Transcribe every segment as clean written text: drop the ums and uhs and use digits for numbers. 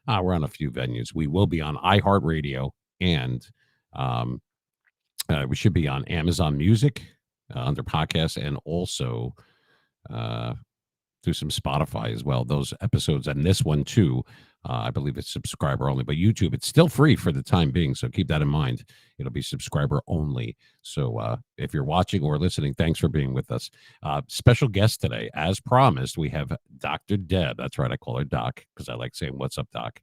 We're on a few venues. We will be on iHeartRadio, and um, we should be on Amazon Music under podcasts, and also uh, through some Spotify as well. Those episodes and this one too. I believe it's subscriber only, but YouTube, it's still free for the time being. So keep that in mind. It'll be subscriber only. So if you're watching or listening, thanks for being with us. Special guest today, as promised, we have Dr. Deb. That's right. I call her Doc because I like saying, "What's up, Doc?"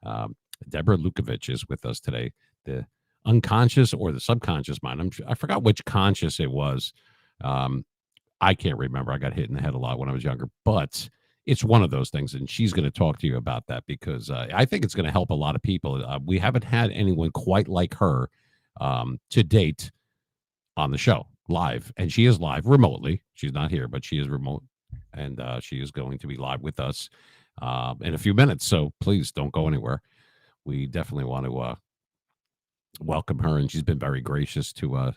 Um, Deborah Lukovich is with us today. The unconscious or the subconscious mind. I forgot which conscious it was. Um, I can't remember. I got hit in the head a lot when I was younger, but it's one of those things. And she's going to talk to you about that because I think it's going to help a lot of people. We haven't had anyone quite like her to date on the show live. And she is live remotely. She's not here, but she is remote. And she is going to be live with us in a few minutes. So please don't go anywhere. We definitely want to welcome her. And she's been very gracious to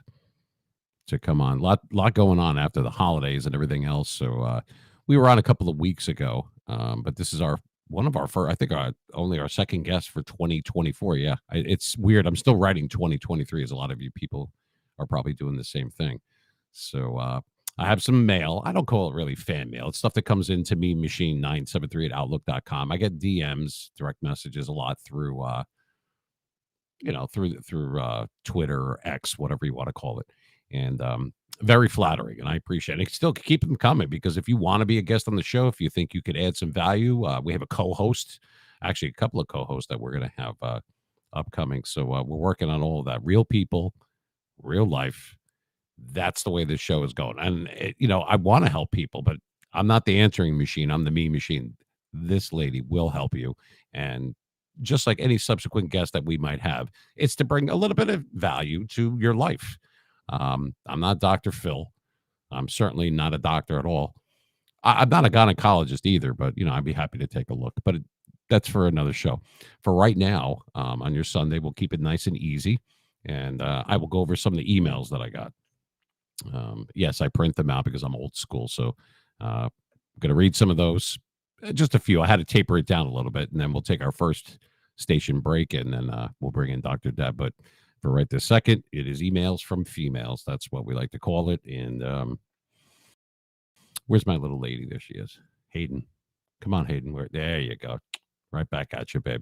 come on. Lot going on after the holidays and everything else. So we were on a couple of weeks ago, but this is our one of our first. I think only our second guest for 2024. Yeah, it's weird. I'm still writing 2023, as a lot of you people are probably doing the same thing. So I have some mail. I don't call it really fan mail. It's stuff that comes into me machine 973 at outlook.com. I get DMs, direct messages a lot through through Twitter or X, whatever you want to call it. And very flattering, and I appreciate it. Still keep them coming, because if you want to be a guest on the show, if you think you could add some value, we have a co-host, actually a couple of co-hosts that we're going to have upcoming. So we're working on all of that. Real people, real life. That's the way this show is going. And I want to help people, but I'm not the answering machine. I'm the me machine. This lady will help you, and just like any subsequent guest that we might have, it's to bring a little bit of value to your life. I'm not Dr. Phil. I'm certainly not a doctor at all. I'm not a gynecologist either, but I'd be happy to take a look. But that's for another show. For right now, on your Sunday, we'll keep it nice and easy, and I will go over some of the emails that I got. Yes, I print them out because I'm old school. So I'm going to read some of those. Just a few. I had to taper it down a little bit, and then we'll take our first station break, and then we'll bring in Dr. Deb. But for right this second, it is emails from females. That's what we like to call it. And where's my little lady? There she is. Hayden. Come on, Hayden. There you go. Right back at you, babe.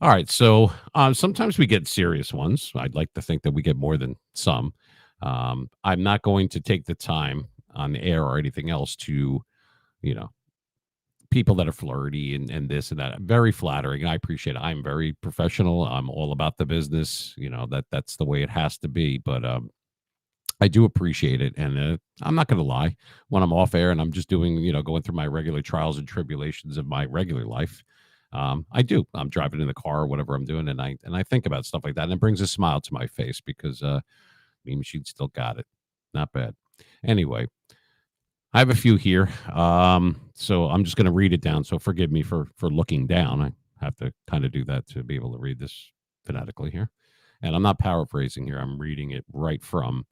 All right. So sometimes we get serious ones. I'd like to think that we get more than some. I'm not going to take the time on the air or anything else to, people that are flirty and this and that. Very flattering, and I appreciate it. I'm very professional. I'm all about the business. That's the way it has to be. But I do appreciate it, and I'm not going to lie. When I'm off air and I'm just doing, going through my regular trials and tribulations of my regular life, I do. I'm driving in the car or whatever I'm doing, and I think about stuff like that, and it brings a smile to my face because me machine still got it. Not bad. Anyway, I have a few here, so I'm just going to read it down. So forgive me for looking down. I have to kind of do that to be able to read this phonetically here, and I'm not paraphrasing here. I'm reading it right from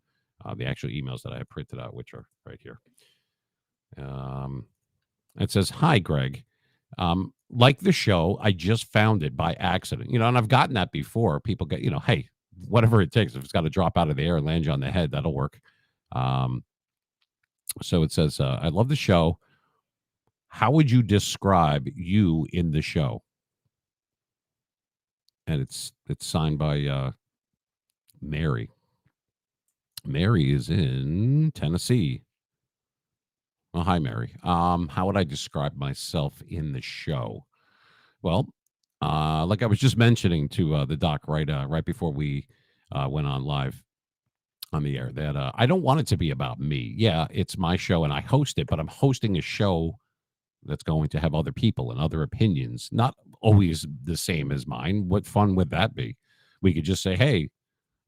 the actual emails that I have printed out, which are right here. It says, "Hi, Greg. Like the show, I just found it by accident. And I've gotten that before. People get, hey, whatever it takes. If it's got to drop out of the air and land you on the head, that'll work." So it says, "I love the show. How would you describe you in the show?" And it's signed by Mary. Mary is in Tennessee. Well, hi, Mary. How would I describe myself in the show? Well, like I was just mentioning to the doc right before we went on live on the air, that I don't want it to be about me. Yeah, it's my show and I host it, but I'm hosting a show that's going to have other people and other opinions, not always the same as mine. What fun would that be? We could just say, hey,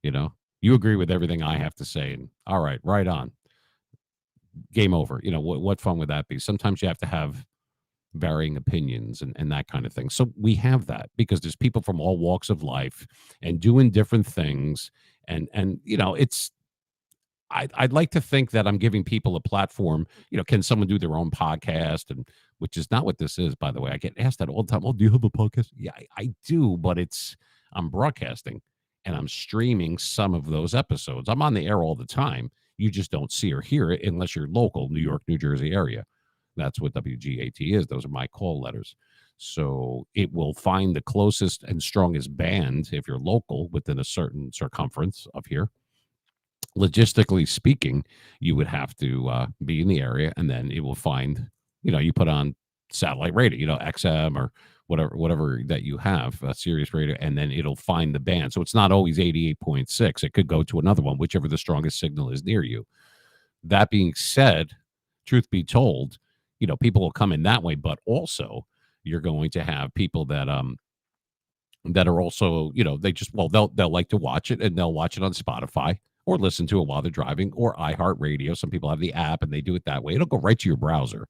you agree with everything I have to say, and all right on. Game over. What fun would that be? Sometimes you have to have varying opinions and that kind of thing. So we have that because there's people from all walks of life and doing different things. And it's, I'd like to think that I'm giving people a platform. Can someone do their own podcast and which is not what this is, by the way. I get asked that all the time. Oh, do you have a podcast? Yeah, I do, but I'm broadcasting and I'm streaming some of those episodes. I'm on the air all the time. You just don't see or hear it unless you're local, New York, New Jersey area. That's what WGAT is. Those are my call letters. So it will find the closest and strongest band if you're local within a certain circumference of here. Logistically speaking, you would have to be in the area, and then it will find, you put on satellite radio, XM or whatever that you have, Sirius radio, and then it'll find the band. So it's not always 88.6. It could go to another one, whichever the strongest signal is near you. That being said, truth be told, people will come in that way, but also you're going to have people that are also, they'll like to watch it, and they'll watch it on Spotify or listen to it while they're driving, or iHeartRadio. Some people have the app and they do it that way. It'll go right to your browser.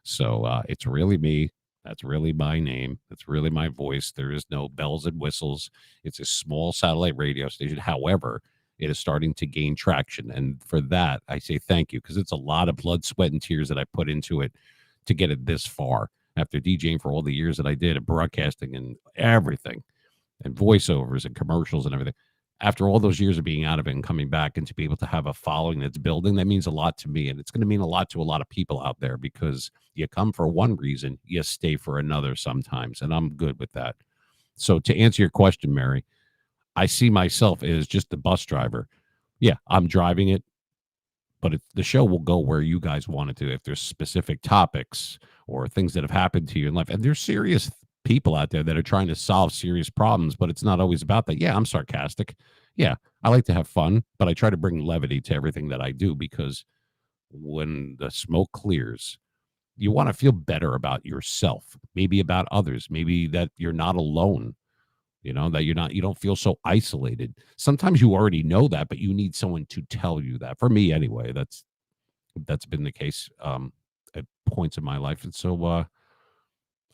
So it's really me. That's really my name. That's really my voice. There is no bells and whistles. It's a small satellite radio station. However, it is starting to gain traction. And for that, I say thank you, because it's a lot of blood, sweat, and tears that I put into it to get it this far. After DJing for all the years that I did, and broadcasting and everything, and voiceovers and commercials and everything. After all those years of being out of it and coming back, and to be able to have a following that's building, that means a lot to me. And it's going to mean a lot to a lot of people out there, because you come for one reason, you stay for another sometimes. And I'm good with that. So to answer your question, Mary, I see myself as just the bus driver. Yeah, I'm driving it, but the show will go where you guys want it to. If there's specific topics or things that have happened to you in life, and there's serious people out there that are trying to solve serious problems, but it's not always about that. Yeah, I'm sarcastic. Yeah, I like to have fun, but I try to bring levity to everything that I do, because when the smoke clears, you want to feel better about yourself, maybe about others, maybe that you're not alone, that you don't feel so isolated. Sometimes you already know that, but you need someone to tell you that. For me anyway, that's been the case at points in my life. And so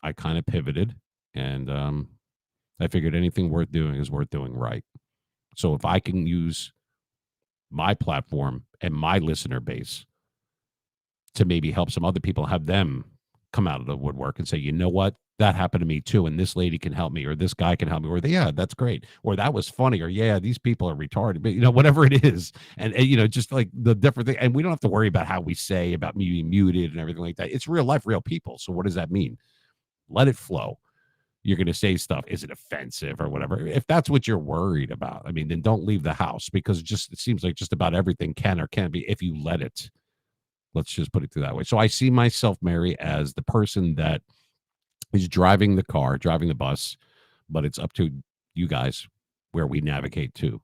I kind of pivoted, and I figured anything worth doing is worth doing right. So if I can use my platform and my listener base to maybe help some other people, have them come out of the woodwork and say, you know what, that happened to me too, and this lady can help me, or this guy can help me, or yeah, that's great, or that was funny, or yeah, these people are retarded, but whatever it is, and just like the different thing. And we don't have to worry about how we say about me being muted and everything like that. It's real life, real people. So what does that mean? Let it flow. You're going to say stuff. Is it offensive or whatever? If that's what you're worried about, I mean, then don't leave the house, because it seems like just about everything can or can't be if you let it. Let's just put it through that way. So I see myself, Mary, as the person that is driving the car, driving the bus, but it's up to you guys where we navigate to.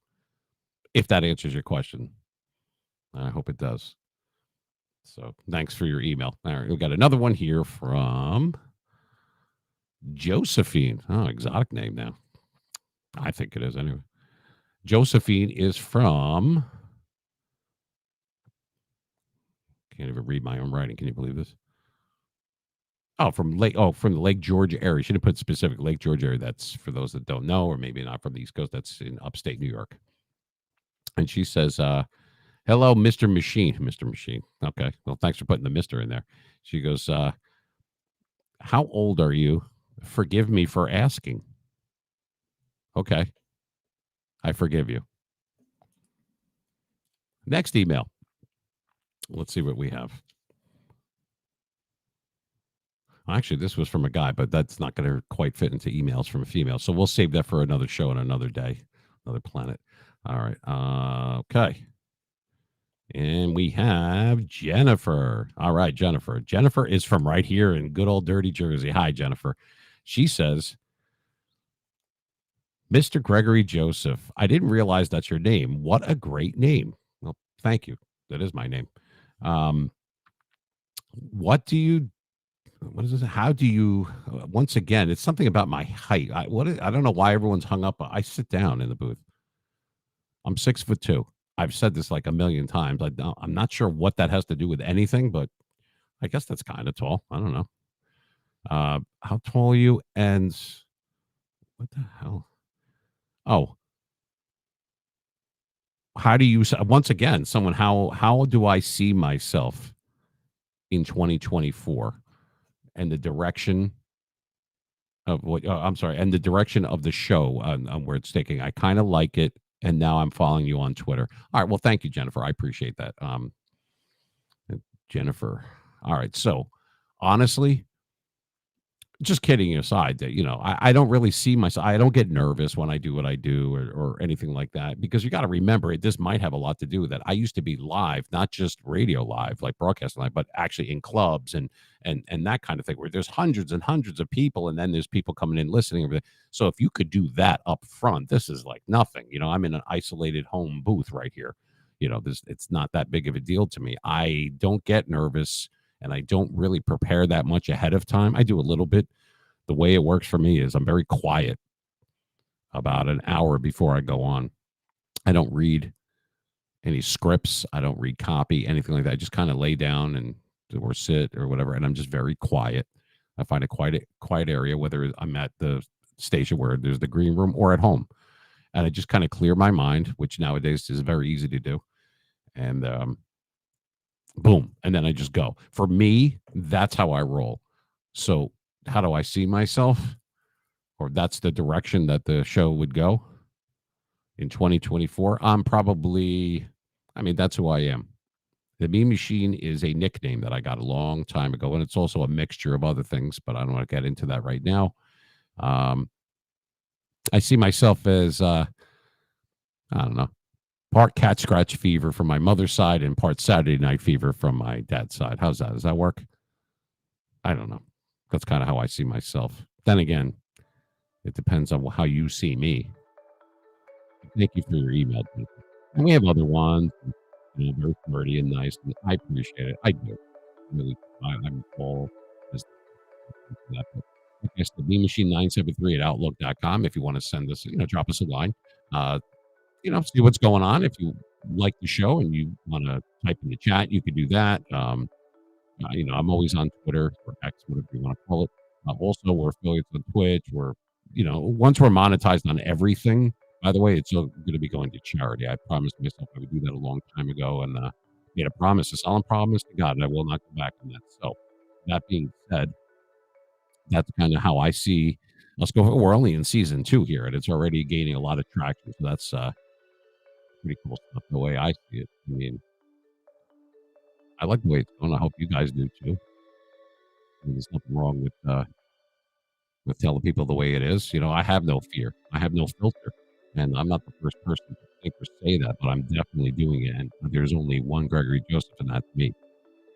If that answers your question, I hope it does. So thanks for your email. All right, we got another one here from Josephine. Oh, exotic name now. I think it is anyway. Josephine is from, can't even read my own writing. Can you believe this? Oh, from the Lake George area. Should have put specific Lake George area. That's for those that don't know, or maybe not from the East Coast. That's in upstate New York. And she says, hello, Mr. Machine. Mr. Machine. Okay. Well, thanks for putting the Mr. in there. She goes, how old are you? Forgive me for asking. Okay. I forgive you. Next email. Let's see what we have. Actually, this was from a guy, but that's not going to quite fit into emails from a female. So we'll save that for another show on another day, another planet. All right. Okay. And we have Jennifer. All right, Jennifer. Jennifer is from right here in good old dirty Jersey. Hi, Jennifer. She says, Mr. Gregory Joseph, I didn't realize that's your name. What a great name. Well, thank you. That is my name. What is this? How do you, once again, it's something about my height. I don't know why everyone's hung up. I sit down in the booth. I'm 6'2". I've said this like a million times. I'm not sure what that has to do with anything, but I guess that's kind of tall. I don't know. How tall are you? And what the hell? Oh, how do you, once again, how do I see myself in 2024? and the direction of what I'm sorry, and the direction of the show on where it's taking. I kind of like it, and now I'm following you on Twitter. All right, well, thank you, Jennifer. I appreciate that. Jennifer. All right, so honestly, just kidding aside, that I don't really see myself. I don't get nervous when I do what I do, or anything like that, because you got to remember it. This might have a lot to do with that. I used to be live, not just radio live, like broadcasting live, but actually in clubs and that kind of thing, where there's hundreds and hundreds of people, and then there's people coming in listening. Everything. So if you could do that up front, this is like nothing. I'm in an isolated home booth right here. This it's not that big of a deal to me. I don't get nervous, and I don't really prepare that much ahead of time. I do a little bit. The way it works for me is I'm very quiet about an hour before I go on. I don't read any scripts. I don't read copy, anything like that. I just kind of lay down and or sit or whatever, and I'm just very quiet. I find a quiet area, whether I'm at the station where there's the green room or at home, and I just kind of clear my mind, which nowadays is very easy to do. And boom, and then I just go. For me, that's how I roll. So how do I see myself? Or that's the direction that the show would go in 2024. That's who I am. The Mean Machine is a nickname that I got a long time ago, and it's also a mixture of other things, but I don't want to get into that right now. I see myself as, I don't know, part cat scratch fever from my mother's side and part Saturday Night Fever from my dad's side. How's that? Does that work? I don't know. That's kind of how I see myself. Then again, it depends on how you see me. Thank you for your email, Jason. And we have other ones, very flirty and nice, and I appreciate it. I do. Really, I'm all as that. But like I said, meanmachine973 at outlook.com. If you want to send us, drop us a line. See what's going on. If you like the show and you want to type in the chat, you could do that. I'm always on Twitter or X, whatever you want to call it. Also, we're affiliates on Twitch. Once we're monetized on everything, by the way, it's going to be going to charity. I promised myself I would do that a long time ago, and made a promise, a solemn promise to God, and I will not go back on that. So, that being said, that's kind of how I see. Let's go. We're only in season 2 here, and it's already gaining a lot of traction. So that's pretty cool stuff. The way I see it. I mean, I like the way it's going. I hope you guys do too. There's nothing wrong with telling people the way it is. I have no fear. I have no filter. And I'm not the first person to think or say that, but I'm definitely doing it. And there's only one Gregory Joseph, and that's me.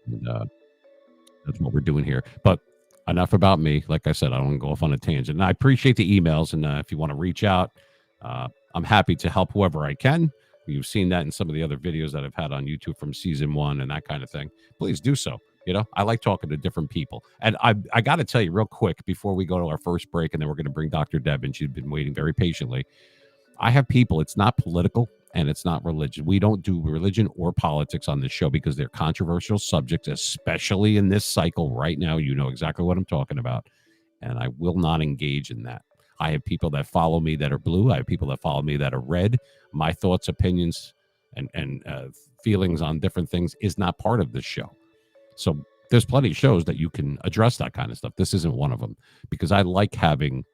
And that's what we're doing here. But enough about me. Like I said, I don't want to go off on a tangent. And I appreciate the emails. And if you want to reach out, I'm happy to help whoever I can. You've seen that in some of the other videos that I've had on YouTube from season 1 and that kind of thing. Please do so. I like talking to different people. And I got to tell you real quick before we go to our first break, and then we're going to bring Dr. Deb, and she's been waiting very patiently. I have people, it's not political and it's not religion. We don't do religion or politics on this show because they're controversial subjects, especially in this cycle right now. You know exactly what I'm talking about. And I will not engage in that. I have people that follow me that are blue. I have people that follow me that are red. My thoughts, opinions, and feelings on different things is not part of this show. So there's plenty of shows that you can address that kind of stuff. This isn't one of them, because I like having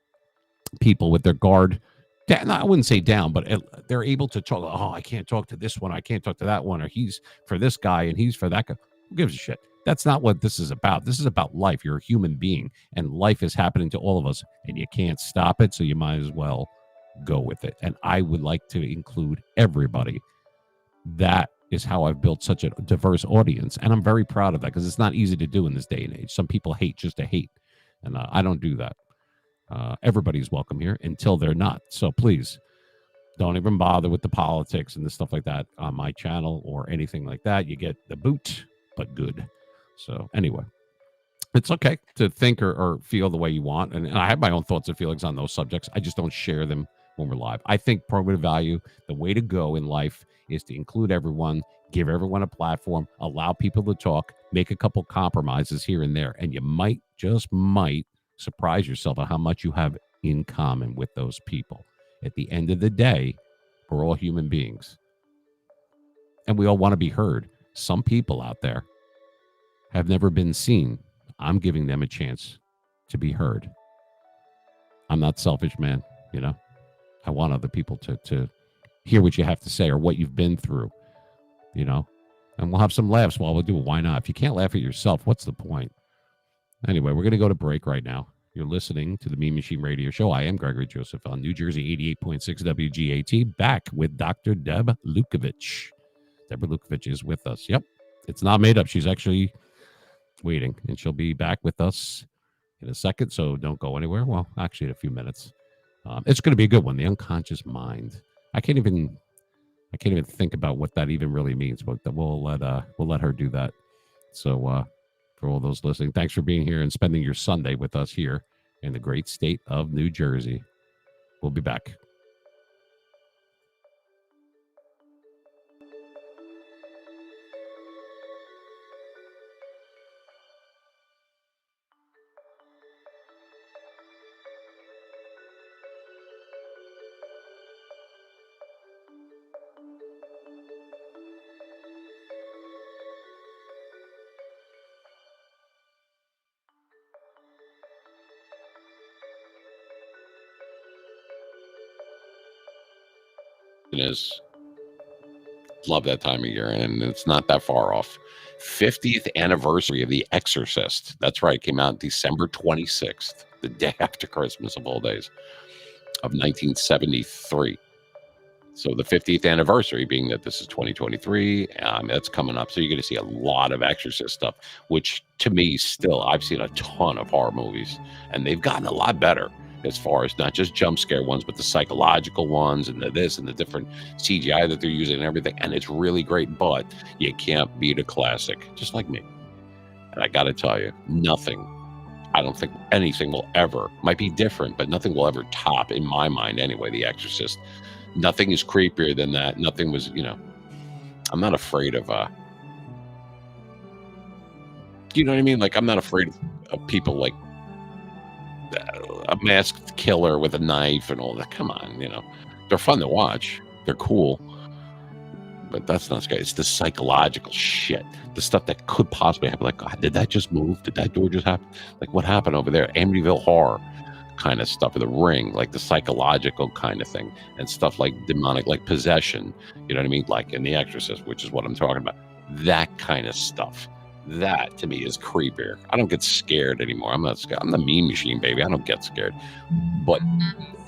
people with their guard down. I wouldn't say down, but they're able to talk. Oh, I can't talk to this one. I can't talk to that one. Or he's for this guy and he's for that guy. Who gives a shit? That's not what this is about. This is about life. You're a human being, and life is happening to all of us, and you can't stop it. So you might as well go with it. And I would like to include everybody. That is how I've built such a diverse audience. And I'm very proud of that, because it's not easy to do in this day and age. Some people hate just to hate. And I don't do that. Everybody's welcome here until they're not. So please don't even bother with the politics and the stuff like that on my channel or anything like that. You get the boot, but good. So anyway, it's okay to think or feel the way you want. And I have my own thoughts and feelings on those subjects. I just don't share them when we're live. I think probative value, the way to go in life is to include everyone, give everyone a platform, allow people to talk, make a couple compromises here and there. And you might, just might, surprise yourself at how much you have in common with those people. At the end of the day, we're all human beings. And we all want to be heard. Some people out there have never been seen I'm giving them a chance to be heard. I'm not selfish, man. You know, I want other people to hear what you have to say or what you've been through, you know, and we'll have some laughs while we do it. Why not? If you can't laugh at yourself, what's the point? Anyway, we're going to go to break right now. You're listening to the Mean Machine Radio Show. I am Gregory Joseph on New Jersey 88.6 WGAT, back with Dr. Deb Lukovich. Deborah Lukovich is with us. Yep. It's not made up. She's actually waiting, and she'll be back with us in a second, so don't go anywhere. Well, actually, in a few minutes. It's going to be a good one. The unconscious mind. I can't even think about what that even really means, but we'll let her do that. So for all those listening, thanks for being here and spending your Sunday with us here in the great state of New Jersey. We'll be back. Is love that time of year, and it's not that far off. 50th anniversary of The Exorcist. That's right, came out December 26th, the day after Christmas of all days, of 1973. So the 50th anniversary, being that this is 2023, that's coming up. So you're going to see a lot of Exorcist stuff, which to me still, I've seen a ton of horror movies, and they've gotten a lot better as far as not just jump scare ones, but the psychological ones and the this and the different CGI that they're using and everything. And it's really great, but you can't beat a classic, just like me. And I got to tell you, nothing, I don't think anything will ever, might be different, but nothing will ever top, in my mind anyway, The Exorcist. Nothing is creepier than that. Nothing was, I'm not afraid of, you know what I mean? Like, I'm not afraid of people like a masked killer with a knife and all that. Come on, they're fun to watch. They're cool, but that's not scary. It's the psychological shit, the stuff that could possibly happen. Like, God, did that just move? Did that door just happen? Like, what happened over there? Amityville Horror kind of stuff, or The Ring, like the psychological kind of thing, and stuff like demonic, like possession, you know what I mean, like in The Exorcist, which is what I'm talking about. That kind of stuff, that to me is creepier. I don't get scared anymore. I'm not scared. I'm the Mean Machine, baby. I don't get scared, but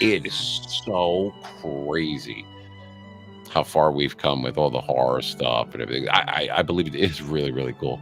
it is so crazy how far we've come with all the horror stuff and everything. I believe it is really, really cool.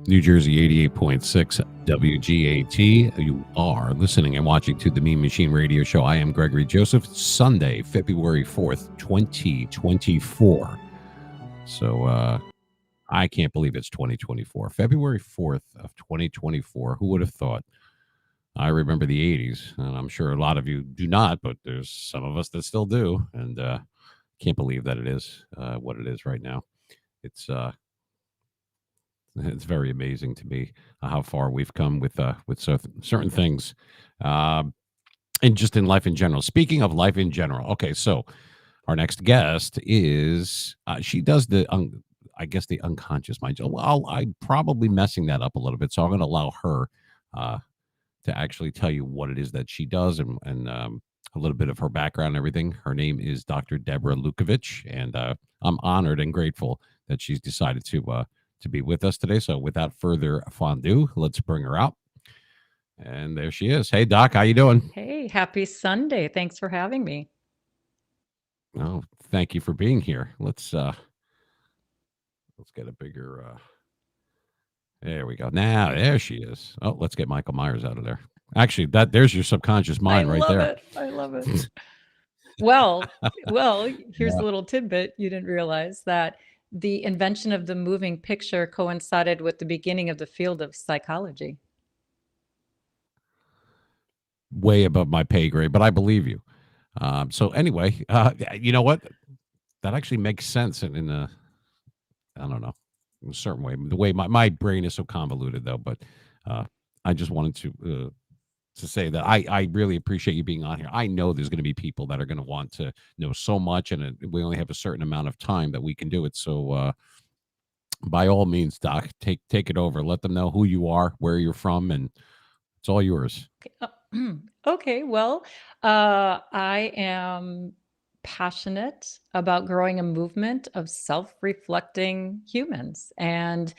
New Jersey 88.6 WGAT. You are listening and watching to the Mean Machine Radio Show. I am Gregory Joseph. Sunday, February 4th, 2024. So I can't believe it's 2024. February 4th of 2024. Who would have thought? I remember the 80s, and I'm sure a lot of you do not, but there's some of us that still do. And can't believe that it is what it is right now. It's very amazing to me how far we've come with certain things, and just in life in general. Speaking of life in general, okay, so our next guest is she does I guess the unconscious mind. Well, I'm probably messing that up a little bit, so I'm going to allow her uh, to actually tell you what it is that she does and a little bit of her background and everything. Her name is Dr. Deborah Lukovich, and I'm honored and grateful that she's decided to be with us today. So without further ado, let's bring her out. And there she is. Hey, Doc, how you doing? Hey, happy Sunday. Thanks for having me. Oh, thank you for being here. Let's get a bigger there we go. Now there she is. Oh, let's get Michael Myers out of there. Actually, there's your subconscious mind right there. I love it. Well, here's a little tidbit you didn't realize that the invention of the moving picture coincided with the beginning of the field of psychology. Way above my pay grade, but I believe you. So anyway, you know what? That actually makes sense in a, I don't know, in a certain way. The way my brain is so convoluted, though. But I just wanted to say that I really appreciate you being on here. I know there's going to be people that are going to want to know so much, and we only have a certain amount of time that we can do it. So by all means, Doc, take it over. Let them know who you are, where you're from, and it's all yours. Okay, well, I am passionate about growing a movement of self-reflecting humans. And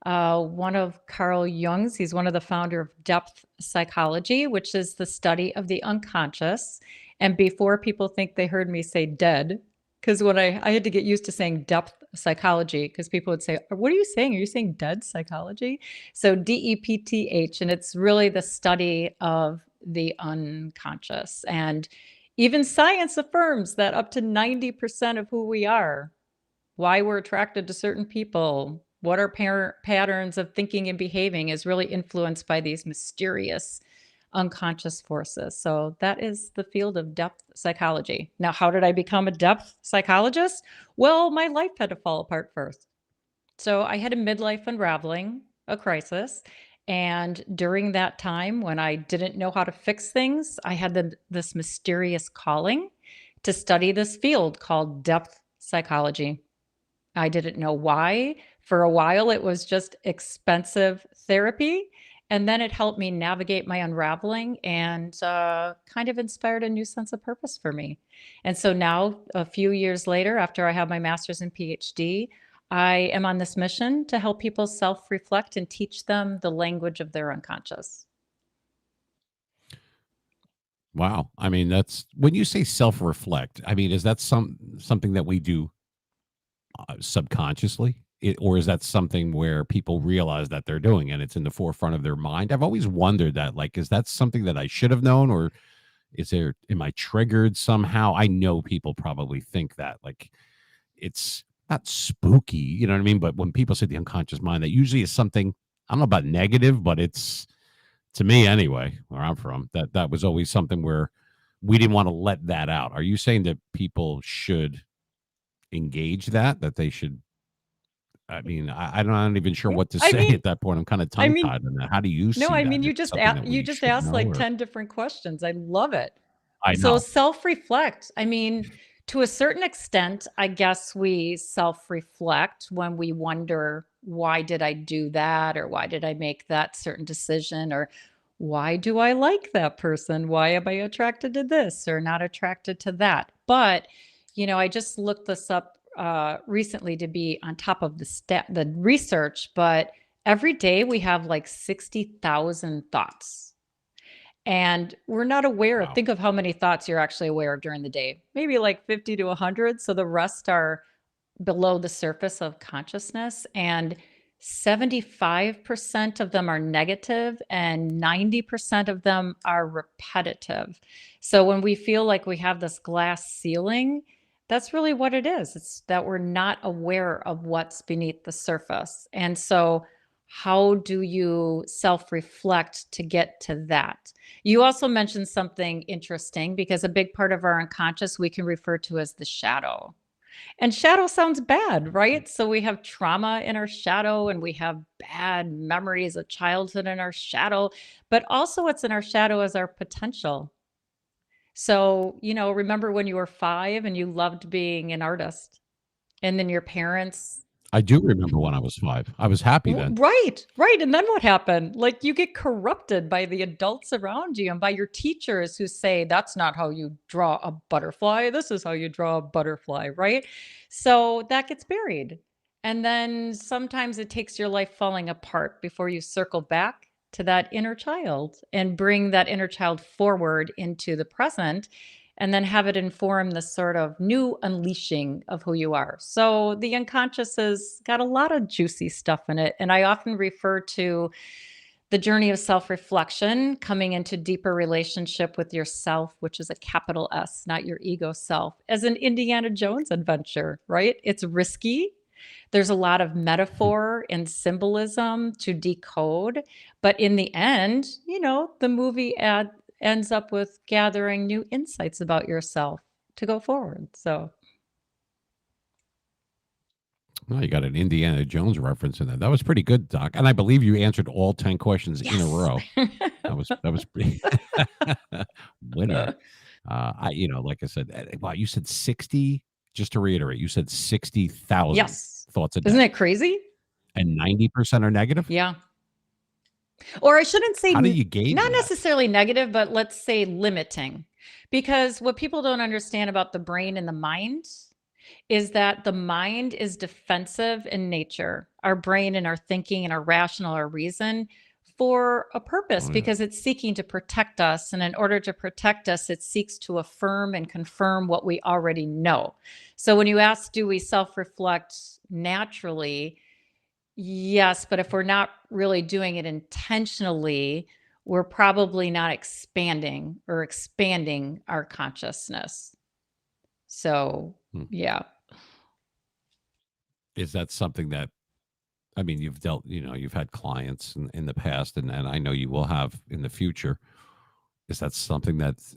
one of Carl Jung's, he's one of the founder of depth psychology, which is the study of the unconscious. And before people think they heard me say dead, because when I had to get used to saying depth psychology, because people would say, what are you saying? Are you saying dead psychology? So DEPTH, and it's really the study of the unconscious. And even science affirms that up to 90% of who we are, why we're attracted to certain people, what our patterns of thinking and behaving is really influenced by these mysterious unconscious forces. So that is the field of depth psychology. Now, how did I become a depth psychologist? Well, my life had to fall apart first. So I had a midlife unraveling, a crisis. And during that time, when I didn't know how to fix things, I had this mysterious calling to study this field called depth psychology. I didn't know why. For a while, it was just expensive therapy. And then it helped me navigate my unraveling and kind of inspired a new sense of purpose for me. And so now, a few years later, after I have my master's and PhD, I am on this mission to help people self reflect and teach them the language of their unconscious. Wow. I mean, that's when you say self reflect. I mean, is that something that we do subconsciously? Or is that something where people realize that they're doing and it's in the forefront of their mind? I've always wondered that. Like, is that something that I should have known, or am I triggered somehow? I know people probably think that. Like, it's not spooky, you know what I mean? But when people say the unconscious mind, that usually is something, I don't know about negative, but it's, to me anyway, where I'm from, that was always something where we didn't want to let that out. Are you saying that people should engage that they should, I mean, I'm not even sure Yeah. what to I say mean, at that point. I'm kind of I tongue mean, tied on that. How do you no, see I that? mean, Is it something that you we just should asked know, like or 10 different questions. I love it. I So know? self-reflect. I mean, to a certain extent, I guess we self-reflect when we wonder, why did I do that? Or why did I make that certain decision? Or why do I like that person? Why am I attracted to this or not attracted to that? But, I just looked this up recently to be on top of the research, but every day we have like 60,000 thoughts. And we're not aware of, Wow. think of how many thoughts you're actually aware of during the day, maybe like 50 to 100. So the rest are below the surface of consciousness. And 75% of them are negative and 90% of them are repetitive. So when we feel like we have this glass ceiling, that's really what it is. It's that we're not aware of what's beneath the surface. And so, how do you self reflect to get to that? You also mentioned something interesting because a big part of our unconscious we can refer to as the shadow. And shadow sounds bad, right? So we have trauma in our shadow and we have bad memories of childhood in our shadow, but also what's in our shadow is our potential. So, remember when you were 5 and you loved being an artist, and then your parents I do remember when I was 5. I was happy then. Right, right, and then what happened? Like, you get corrupted by the adults around you and by your teachers who say, "That's not how you draw a butterfly, this is how you draw a butterfly," right? So, that gets buried, and then sometimes it takes your life falling apart before you circle back to that inner child and bring that inner child forward into the present, and then have it inform the sort of new unleashing of who you are. So the unconscious has got a lot of juicy stuff in it. And I often refer to the journey of self reflection, coming into deeper relationship with yourself, which is a capital S, not your ego self, as an Indiana Jones adventure, right? It's risky. There's a lot of metaphor and symbolism to decode. But in the end, the movie ends up with gathering new insights about yourself to go forward. So, Well, you got an Indiana Jones reference in there. That was pretty good, Doc. And I believe you answered all 10 questions in a yes. row. That was pretty winner. Like I said, wow, you said 60, just to reiterate, you said 60,000 Yes. thoughts a Isn't day it crazy? and 90% are negative. Yeah. Or I shouldn't say How do you gauge not that? necessarily negative, but let's say limiting. Because what people don't understand about the brain and the mind is that the mind is defensive in nature, our brain and our thinking and our rational, our reason for a purpose Oh, yeah. because it's seeking to protect us. And in order to protect us, it seeks to affirm and confirm what we already know. So when you ask, do we self reflect naturally? Yes, but if we're not really doing it intentionally, we're probably not expanding our consciousness. So, Hmm. yeah. Is that something that, I mean, you've had clients in the past, and I know you will have in the future. Is that something that's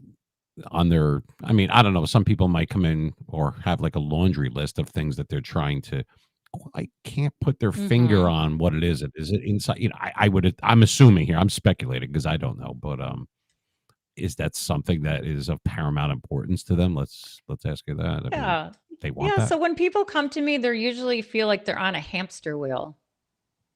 on their, I mean, I don't know, some people might come in or have like a laundry list of things that they're trying to, I can't put their finger Mhm. on what it is. Is it inside? I'm assuming here, I'm speculating because I don't know, but is that something that is of paramount importance to them? Let's ask you that. I mean, Yeah. they want Yeah, that. so when people come to me, they're usually feel like they're on a hamster wheel,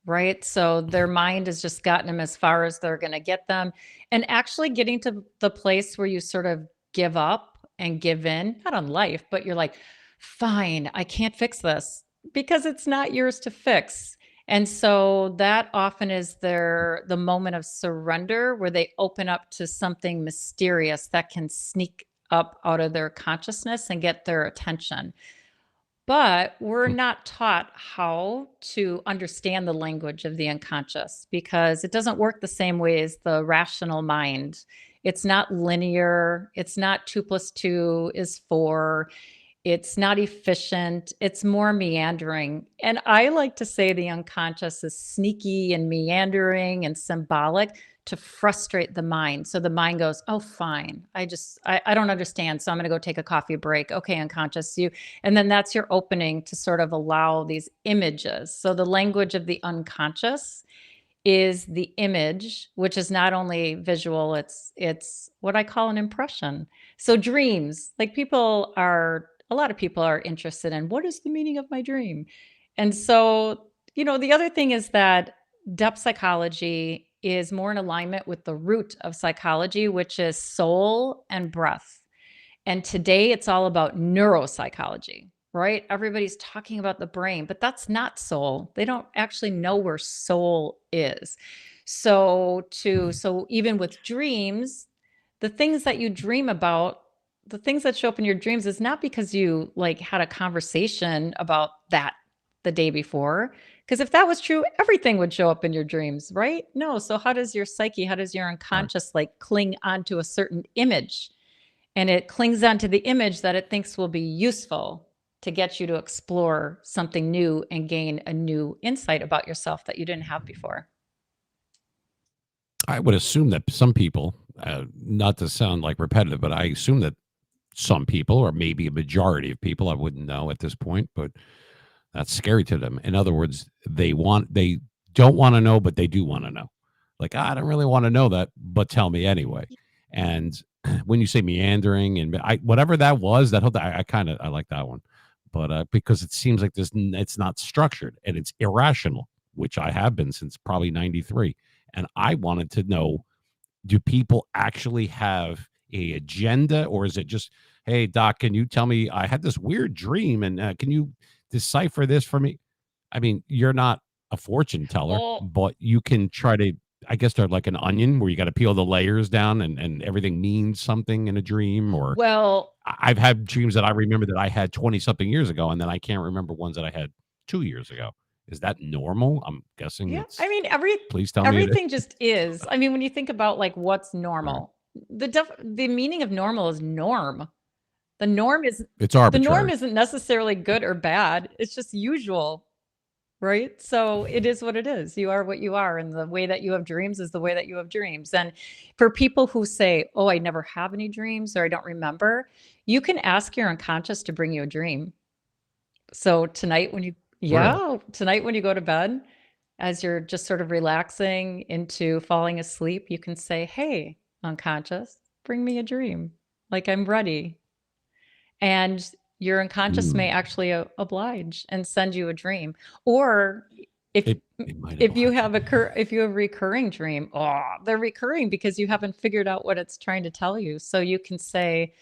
right? So their mind has just gotten them as far as they're gonna get them, and actually getting to the place where you sort of give up and give in, not on life, but you're like, "Fine, I can't fix this," because it's not yours to fix. And so that often is the moment of surrender where they open up to something mysterious that can sneak up out of their consciousness and get their attention. But we're Hmm. not taught how to understand the language of the unconscious because it doesn't work the same way as the rational mind. It's not linear. It's not 2 plus 2 is 4. It's not efficient. It's more meandering. And I like to say the unconscious is sneaky and meandering and symbolic to frustrate the mind. So the mind goes, oh, fine. I don't understand. So I'm going to go take a coffee break. Okay, unconscious, and then that's your opening to sort of allow these images. So the language of the unconscious is the image, which is not only visual, it's what I call an impression. So dreams, like a lot of people are interested in what is the meaning of my dream? And so, the other thing is that depth psychology is more in alignment with the root of psychology, which is soul and breath. And today it's all about neuropsychology, right? Everybody's talking about the brain, but that's not soul. They don't actually know where soul is. So even with dreams, the things that you dream about, the things that show up in your dreams is not because you like had a conversation about that the day before. Because if that was true, everything would show up in your dreams, right? No. So how does your psyche, how does your Right. unconscious like cling onto a certain image? And it clings onto the image that it thinks will be useful to get you to explore something new and gain a new insight about yourself that you didn't have before. I would assume that some people, not to sound like repetitive, but I assume that some people, or maybe a majority of people, I wouldn't know at this point, but that's scary to them. In other words, they don't want to know, but they do want to know. Like, "Ah, I don't really want to know that, but tell me anyway." And when you say meandering and whatever that was, that whole I kind of I like that one, but because it seems like it's not structured and it's irrational, which I have been since probably '93, and I wanted to know, do people actually have a agenda, or is it just, hey doc, can you tell me, I had this weird dream, and can you decipher this for me? I mean, you're not a fortune teller, Oh, but you can try to, I guess they're like an onion where you got to peel the layers down, and everything means something in a dream. Or well, I've had dreams that I remember that I had 20 something years ago, and then I can't remember ones that I had 2 years ago. Is that normal? I'm guessing yeah. I it's, mean, please tell me it is. everything just is. I mean, when you think about like what's All right. normal, the meaning of normal is norm. The norm is It's the norm arbitrary. isn't necessarily good or bad. It's just usual, right? So it is what it is. You are what you are, and the way that you have dreams is the way that you have dreams. And for people who say, "Oh, I never have any dreams," or "I don't remember," you can ask your unconscious to bring you a dream. So tonight when you Really? yeah, tonight when you go to bed, as you're just sort of relaxing into falling asleep, you can say, "Hey, unconscious, bring me a dream. Like I'm ready." And your unconscious may Mm. actually oblige and send you a dream. Or if It might if you oblige. have if you have a recurring dream, oh, they're recurring because you haven't figured out what it's trying to tell you. So you can say,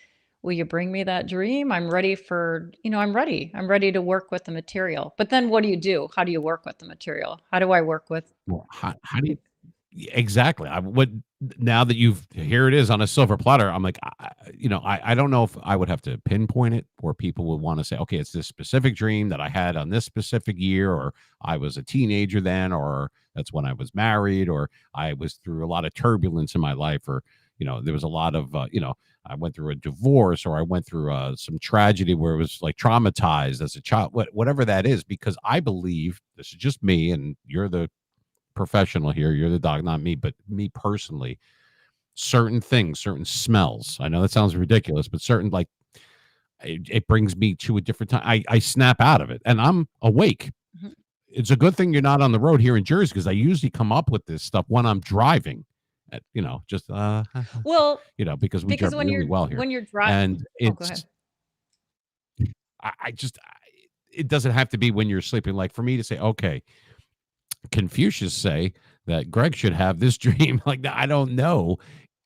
"Will you bring me that dream? I'm ready for, I'm ready. I'm ready to work with the material." But then what do you do? How do you work with the material? How do I work with Well, how do you exactly. I would, now that you've, here it is on a silver platter, I'm like, I don't know if I would have to pinpoint it, or people would want to say, okay, it's this specific dream that I had on this specific year, or I was a teenager then, or that's when I was married, or I was through a lot of turbulence in my life, or there was a lot of I went through a divorce, or I went through some tragedy where it was like traumatized as a child, whatever that is, because I believe, this is just me, and you're the professional here. You're the dog, not me, but me personally, certain things, certain smells. I know that sounds ridiculous, but certain, like, it brings me to a different time. I snap out of it and I'm awake. Mhm. It's a good thing you're not on the road here in Jersey, because I usually come up with this stuff when I'm driving. Just Well, because we because drive really well here, when you're driving. and Oh, go ahead. I just it doesn't have to be when you're sleeping. Like, for me to say, okay, Confucius say that Greg should have this dream. Like, I don't know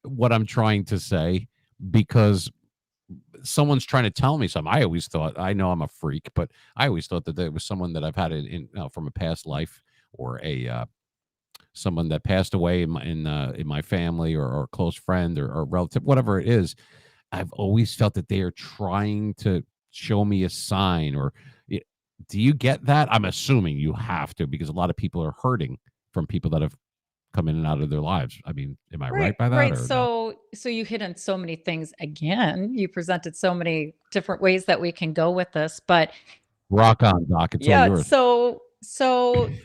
what I'm trying to say, because someone's trying to tell me something. I always thought, I know I'm a freak, but I always thought that there was someone that I've had from a past life, or a someone that passed away in my family, or a close friend, or relative, whatever it is. I've always felt that they are trying to show me a sign, or y- do you get that? I'm assuming you have to, because a lot of people are hurting from people that have come in and out of their lives. I mean, am I Right, right by that, right. or no? So you hit on so many things again. You presented so many different ways that we can go with this, but Rock on, Doc. It's all yeah, yours. so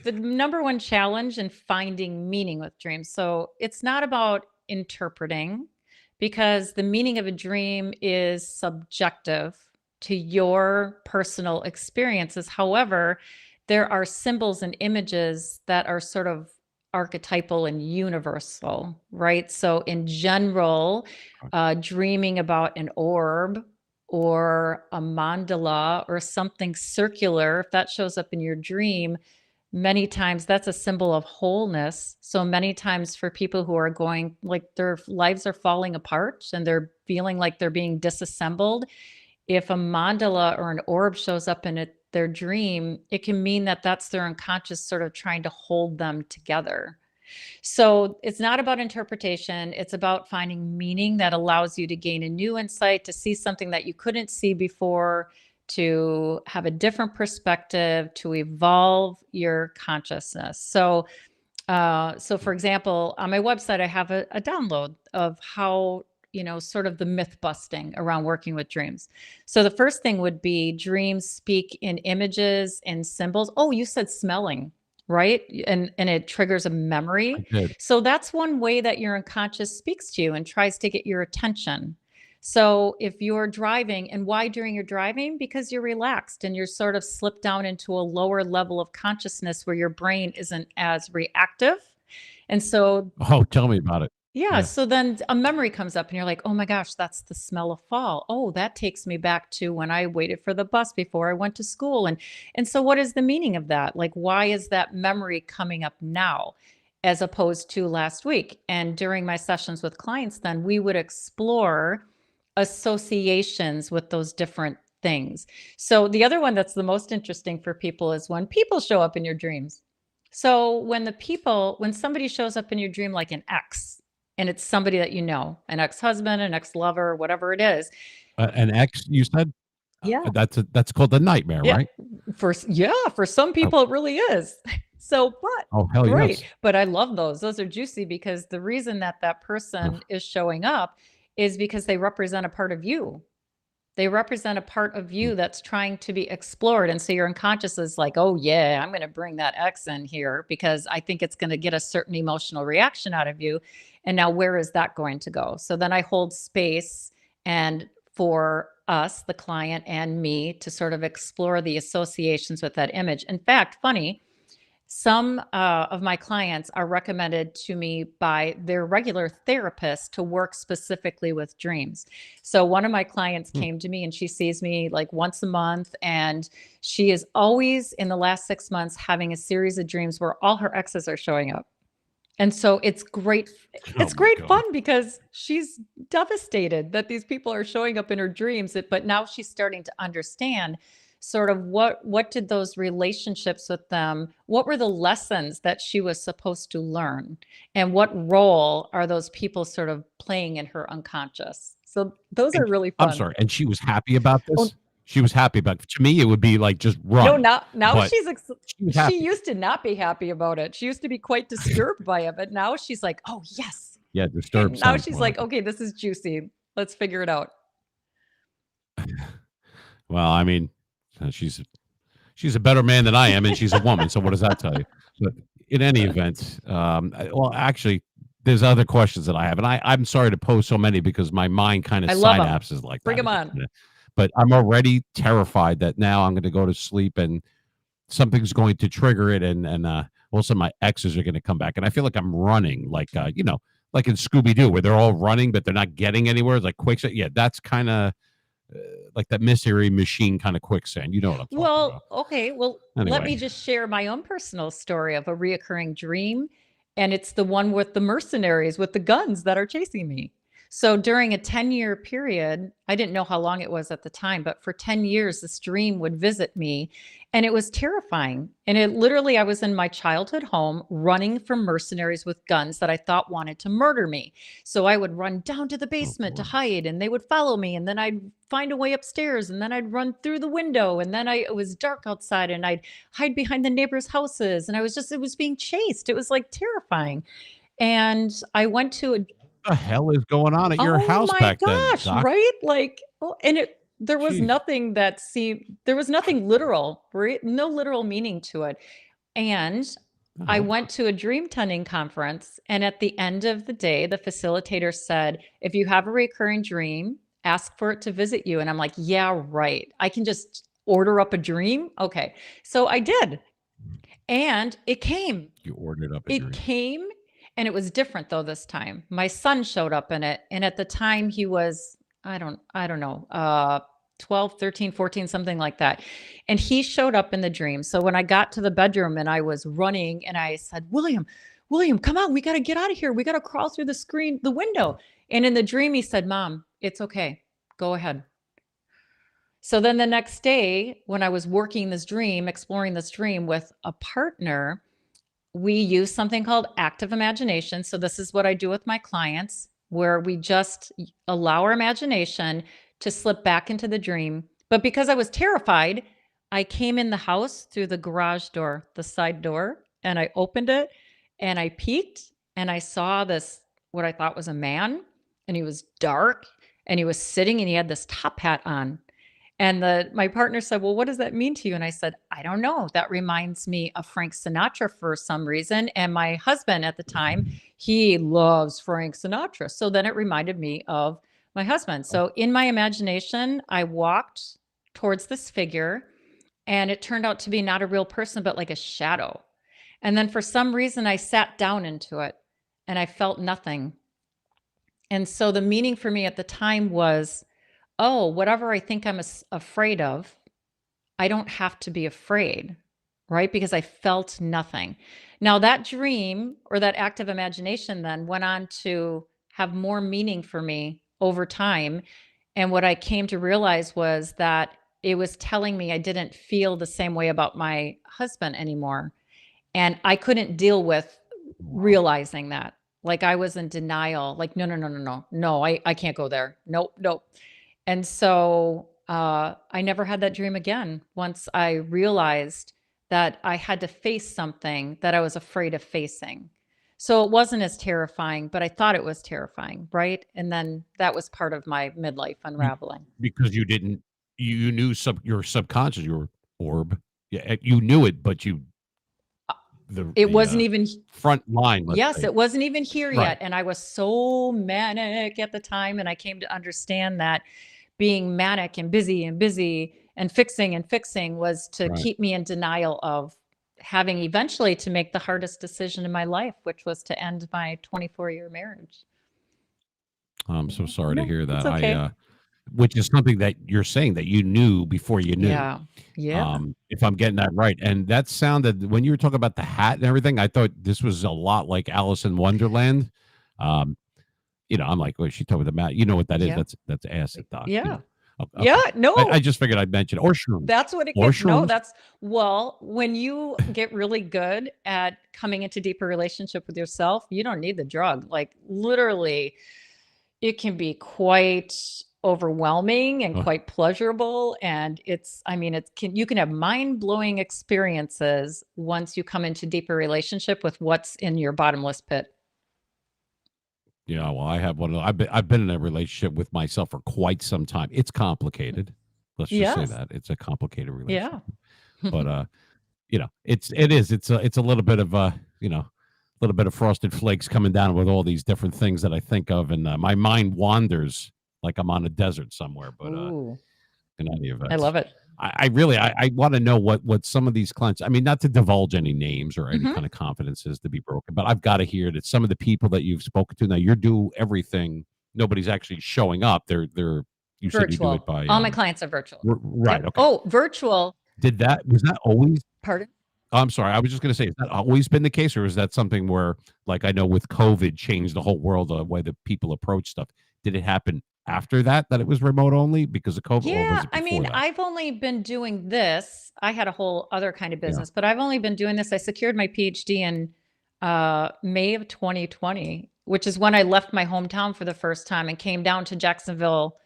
the number one challenge in finding meaning with dreams. So it's not about interpreting, because the meaning of a dream is subjective to your personal experiences. However, there are symbols and images that are sort of archetypal and universal, right? So in general, dreaming about an orb or a mandala or something circular, if that shows up in your dream, many times that's a symbol of wholeness. So many times for people who are going like their lives are falling apart and they're feeling like they're being disassembled, if a mandala or an orb shows up in their dream, it can mean that that's their unconscious sort of trying to hold them together. So it's not about interpretation. It's about finding meaning that allows you to gain a new insight, to see something that you couldn't see before, to have a different perspective, to evolve your consciousness. So for example, on my website, I have a download of how, sort of the myth busting around working with dreams. So the first thing would be dreams speak in images and symbols. Oh, you said smelling, right? And it triggers a I memory. did. So that's one way that your unconscious speaks to you and tries to get your attention. So if you're driving, and why during your driving? Because you're relaxed and you're sort of slipped down into a lower level of consciousness where your brain isn't as reactive. And so Oh, tell me about it. yeah, Yeah. so then a memory comes up and you're like, "Oh my gosh, that's the smell of fall. Oh, that takes me back to when I waited for the bus before I went to school." And so what is the meaning of that? Like, why is that memory coming up now as opposed to last week? And during my sessions with clients, then we would explore associations with those different things. So the other one that's the most interesting for people is when people show up in your dreams. So when somebody shows up in your dream like an ex, and it's somebody that you know, an ex-husband, an ex-lover, whatever it is. An ex, you said? Yeah. That's called the nightmare, Yeah. right? For some Oh, people it really is. So, but oh, hell right. yes. But I love those. Those are juicy because the reason that that Ugh. person is showing up is because they represent a part of you. They represent a part of Mm. you that's trying to be explored. And so your unconscious is like, oh, yeah, I'm going to bring that X in here because I think it's going to get a certain emotional reaction out of you. And now, where is that going to go? So then I hold space and for us, the client and me, to sort of explore the associations with that image. In fact, funny, some of my clients are recommended to me by their regular therapist to work specifically with dreams. So, one of my clients Hmm. came to me and she sees me like once a month, and she is always in the last 6 months having a series of dreams where all her exes are showing up. And so it's great. Oh It's my great god. fun because she's devastated that these people are showing up in her dreams. But now she's starting to understand sort of what did those relationships with them, what were the lessons that she was supposed to learn, and what role are those people sort of playing in her unconscious. So those are And really I'm fun. sorry, and she was happy about Oh, this? She was happy about to me, it would be like, just no, run, now but she's she was she happy. used to not be happy about it. She used to be quite disturbed by it, but now she's like, "Oh, yes." Yeah, disturbed Now sounds she's more like like, it. "Okay, this is juicy. Let's figure it out." Well, I mean, she's a better man than I am, and she's a woman, so what does that tell you? But in any event, well, actually, there's other questions that I have, and I'm sorry to pose so many because my mind kinda I love them. synapses like Bring that. them on. But I'm already terrified that now I'm gonna go to sleep and something's going to trigger it, and all of a sudden my exes are gonna come back, and I feel like I'm running, like, like in Scooby Doo, where they're all running, but they're not getting anywhere. It's like quicksand. Yeah, that's kinda like that Mystery Machine kind of quicksand. You know what I'm talking about. Well, okay. Well, let Anyway, me just share my own personal story of a reoccurring dream. And it's the one with the mercenaries with the guns that are chasing me. So during a 10-year period, I didn't know how long it was at the time, but for 10 years, this dream would visit me. And it was terrifying. And it literally, I was in my childhood home running from mercenaries with guns that I thought wanted to murder me. So I would run down to the oh basement to boy, hide, and they would follow me. And then I'd find a way upstairs, and then I'd run through the window. And then it was dark outside, and I'd hide behind the neighbors' houses. And it was being chased. It was like terrifying. And I went to a what the hell is going on at your Oh house my back then, gosh, Doc? right? Like, oh, and Jeez. there was nothing literal, right? No literal meaning to it. And I I hope went not. to a dream tending conference, and at the end of the day, the facilitator said, "If you have a recurring dream, ask for it to visit you." And I'm like, "Yeah, right. I can just order up a dream." Okay. So I did, and it came. You ordered up a It dream. came, and it was different though this time. My son showed up in it, and at the time he was, I don't know, 12, 13, 14, something like that. And he showed up in the dream. So when I got to the bedroom and I was running and I said, "William, William, come on, we got to get out of here. We got to crawl through the window." And in the dream he said, "Mom, it's okay. Go ahead." So then the next day, when I was working this dream, exploring this dream with a partner, we use something called active imagination. So this is what I do with my clients, where we just allow our imagination to slip back into the dream, But because I was terrified, I came in the house through the garage door, the side door, and I opened it and I peeked and I saw this, what I thought was a man, and he was dark and he was sitting and he had this top hat on. And my partner said, "Well, what does that mean to you?" And I said, "I don't know. That reminds me of Frank Sinatra for some reason." And my husband at the time, he loves Frank Sinatra. So then it reminded me of my husband. So in my imagination, I walked towards this figure and it turned out to be not a real person, but like a shadow. And then for some reason, I sat down into it and I felt nothing. And so the meaning for me at the time was, oh, whatever I think I'm afraid of, I don't have to be afraid, right? Because I felt nothing. Now, that dream or that active imagination then went on to have more meaning for me over time. And what I came to realize was that it was telling me I didn't feel the same way about my husband anymore. And I couldn't deal with Wow. realizing that. Like I was in denial, like, no, no, no, no, no, no, I can't go there. Nope, nope. And so, I never had that dream again once I realized that I had to face something that I was afraid of facing. So it wasn't as terrifying, but I thought it was terrifying, right? And then that was part of my midlife Be unraveling. because you didn't you knew your subconscious, your orb, yeah, you knew it, but you Uh, the it the, wasn't even front line, let's Yes, say. it wasn't even here Right, yet, and I was so manic at the time, and I came to understand that being manic and busy and fixing was to right. keep me in denial of having eventually to make the hardest decision in my life, which was to end my 24-year marriage. I'm Yeah. so sorry to No, hear it's that. okay. Which is something that you're saying that you knew before you knew. Yeah. Yeah. If I'm getting that right. And that sounded when you were talking about the hat and everything, I thought this was a lot like Alice in Wonderland. Um, I'm like, well, she told me the mat. You know what that is? Yeah. That's acid, doc. Yeah. Okay. Yeah. I No. just figured I'd mention it. Or shrooms. That's what it Or came no, shrooms. that's well, when you get really good at coming into deeper relationship with yourself, you don't need the drug. Like, literally, it can be quite overwhelming and Uh, quite pleasurable, and it's I mean, you can have mind-blowing experiences once you come into deeper relationship with what's in your bottomless pit. yeah, well, I have one of I've been in a relationship with myself for quite some time. It's complicated. Let's just say Yes. that. It's a complicated relationship. Yeah. But it's a little bit of a little bit of frosted flakes coming down with all these different things that I think of, and my mind wanders like I'm on a desert somewhere. But Ooh, in any I event, love it. I really I want to know what some of these clients. I mean, not to divulge any names or any Mhm. kind of confidences to be broken, but I've got to hear that some of the people that you've spoken to now, you do everything. Nobody's actually showing up. They're you said you do it Virtual. by All my clients are virtual. right. Yep. Okay. Oh, virtual. Did that was that always Pardon? I'm sorry. I was just going to say, has that always been the case, or is that something where, like, I know with COVID changed the whole world, the way that people approach stuff? Did it happen after that it was remote only because of COVID, or Yeah, was it I mean, before that? I've only been doing this. I had a whole other kind of Yeah. business, but I've only been doing this. I secured my PhD in May of 2020, which is when I left my hometown for the first time and came down to Jacksonville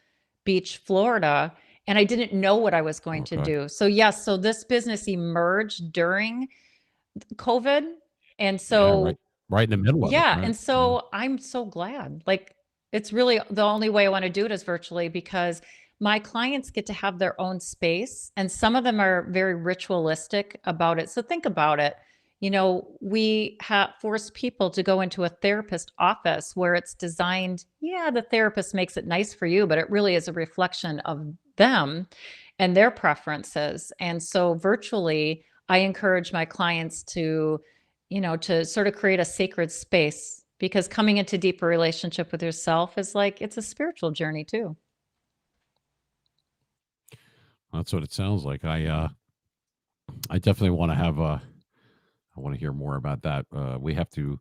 Beach, Florida, and I didn't know what I was going to Okay. do. So yes, so this business emerged during COVID. And Yeah. Right. so Right in the middle of it. yeah, Right. and Yeah. so I'm so glad. Like, it's really the only way I wanna do it is virtually because my clients get to have their own space, and some of them are very ritualistic about it. So think about it. We have forced people to go into a therapist office where it's designed, yeah, the therapist makes it nice for you, but it really is a reflection of them and their preferences. And so virtually, I encourage my clients to sort of create a sacred space because coming into deeper relationship with yourself is like it's a spiritual journey too. That's what it sounds like. I definitely want to have I want to hear more about that. We have to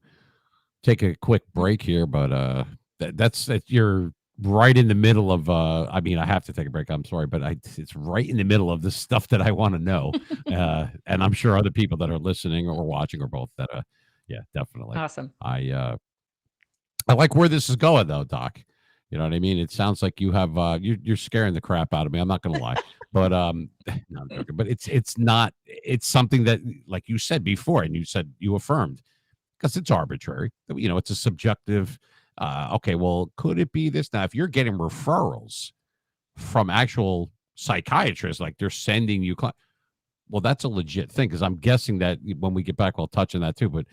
take a quick Mm. break here, but that's that you're right in the middle of I mean, I have to take a break. I'm sorry, but it's right in the middle of the stuff that I want to know. And I'm sure other people that are listening or watching or both that yeah, definitely. Awesome. I like where this is going though, Doc. You know what I mean? It sounds like you have you're scaring the crap out of me. I'm not going to lie. But no, I'm joking. But it's not. It's something that, like you said before, and you said you affirmed, because it's arbitrary. You know, it's a subjective. Okay, well, could it be this? Now, if you're getting referrals from actual psychiatrists, like they're sending you, well, that's a legit thing, because I'm guessing that when we get back, we'll touch on that too. But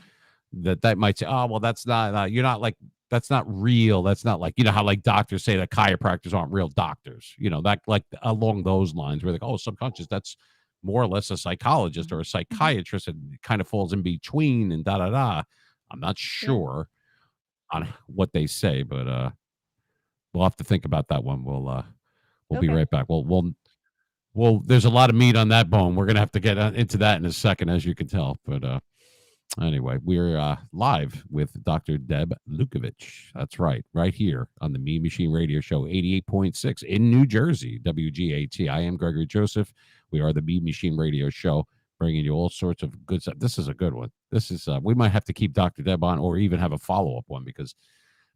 that might say, oh, well, that's not, you're not like, that's not real. That's not like, you know, how like doctors say that chiropractors aren't real doctors, you know, that like along those lines, where like, oh, subconscious, that's more or less a psychologist or a Mhm. psychiatrist, and it kind of falls in between and da da da. I'm not Yeah. sure on what they say, but we'll have to think about that one. We'll be Okay. right back. Well, there's a lot of meat on that bone. We're gonna have to get into that in a second, as you can tell. But anyway, we're live with Dr. Deb Lukovich. That's right, right here on the Mean Machine Radio Show, 88.6 in New Jersey, WGAT. I am Gregory Joseph. We are the Mean Machine Radio Show, bringing you all sorts of good stuff. This is a good one. This is, we might have to keep Dr. Deb on, or even have a follow up one, because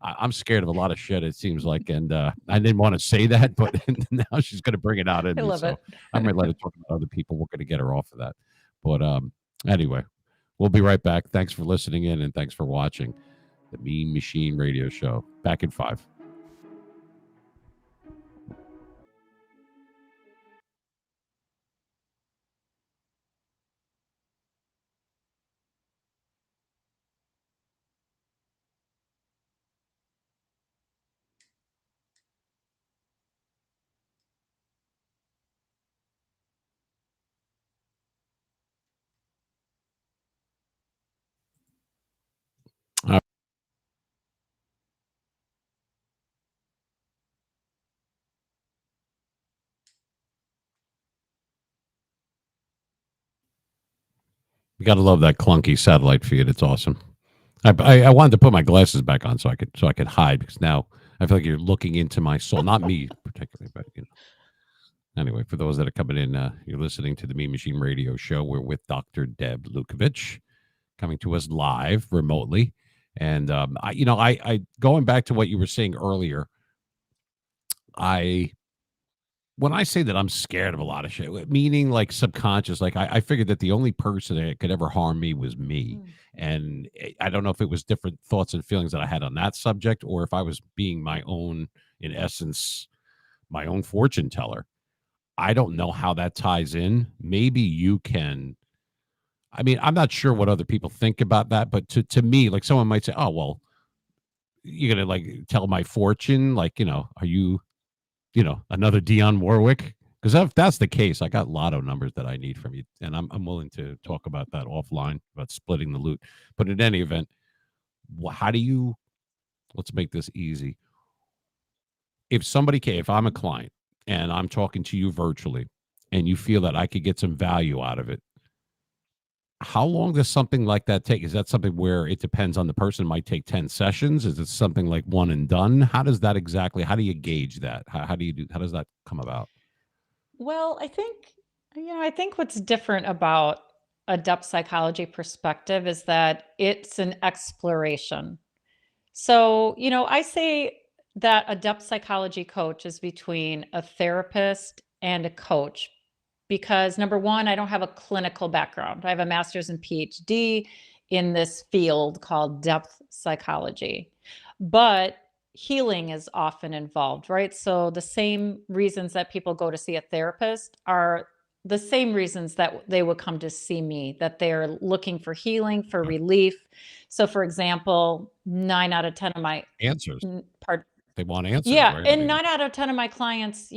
I'm scared of a lot of shit, it seems like. And I didn't want to say that, but now she's going to bring it out in I me. love So it. I might let her talk about other people. We're going to get her off of that. But anyway, we'll be right back. Thanks for listening in, and thanks for watching the Mean Machine Radio Show. Back in 5. You got to love that clunky satellite feed. It's awesome. I wanted to put my glasses back on so I could hide, because now I feel like you're looking into my soul. Not me particularly, but you know. Anyway, for those that are coming in, you're listening to the Mean Machine Radio Show. We're with Dr. Deb Lukovich, coming to us live remotely. And I going back to what you were saying earlier, I when I say that I'm scared of a lot of shit, meaning like subconscious, like I figured that the only person that could ever harm me was me. Mm. And I don't know if it was different thoughts and feelings that I had on that subject, or if I was being my own, in essence, my own fortune teller. I don't know how that ties in. Maybe you can. I mean, I'm not sure what other people think about that, but to me, like someone might say, "Oh, well, you're gonna like tell my fortune, like, are you, another Dionne Warwick?" Because if that's the case, I got lotto numbers that I need from you, and I'm willing to talk about that offline, about splitting the loot. But in any event, how do you? Let's make this easy. If somebody came, if I'm a client and I'm talking to you virtually, and you feel that I could get some value out of it, how long does something like that take? Is that something where it depends on the person? It might take 10 sessions? Is it something like one and done? How does that exactly, how do you gauge that? How does that come about? Well, I think what's different about a depth psychology perspective is that it's an exploration. So, I say that a depth psychology coach is between a therapist and a coach because number one, I don't have a clinical background. I have a master's and PhD in this field called depth psychology. But healing is often involved, right? So the same reasons that people go to see a therapist are the same reasons that they would come to see me, that they're looking for healing, for Right. relief. So, for example, 9 out of 10 of my Answers. part They want answers, yeah, right? I and mean, 9 out of 10 of my clients,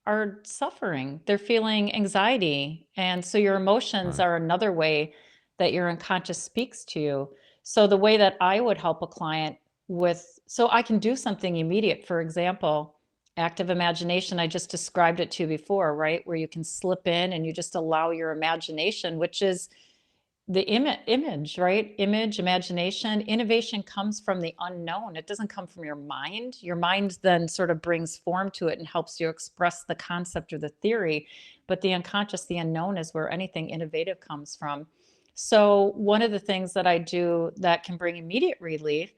are suffering. They're feeling anxiety. And so your emotions right. are another way that your unconscious speaks to you. So the way that I would help a client so I can do something immediate. For example, active imagination, I just described it to you before, right? Where you can slip in and you just allow your imagination, which is the image, right? Image, imagination, innovation comes from the unknown. It doesn't come from your mind. Your mind then sort of brings form to it and helps you express the concept or the theory. But the unconscious, the unknown is where anything innovative comes from. So, one of the things that I do that can bring immediate relief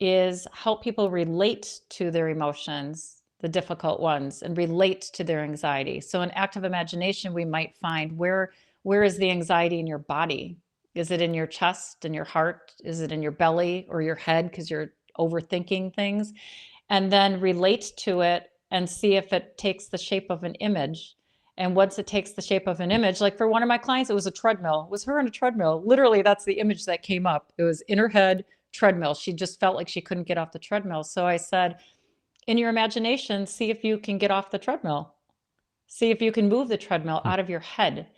is help people relate to their emotions. the difficult ones, and relate to their anxiety. So in active imagination, we might find where is the anxiety in your body? Is it in your chest, in your heart? Is it in your belly or your head because you're overthinking things? And then relate to it and see if it takes the shape of an image. And once it takes the shape of an image, like for one of my clients, it was a treadmill. It was her in a treadmill. Literally, that's the image that came up. It was in her head, treadmill. She just felt like she couldn't get off the treadmill. So I said, in your imagination, see if you can get off the treadmill. See if you can move the treadmill Hmm. out of your head.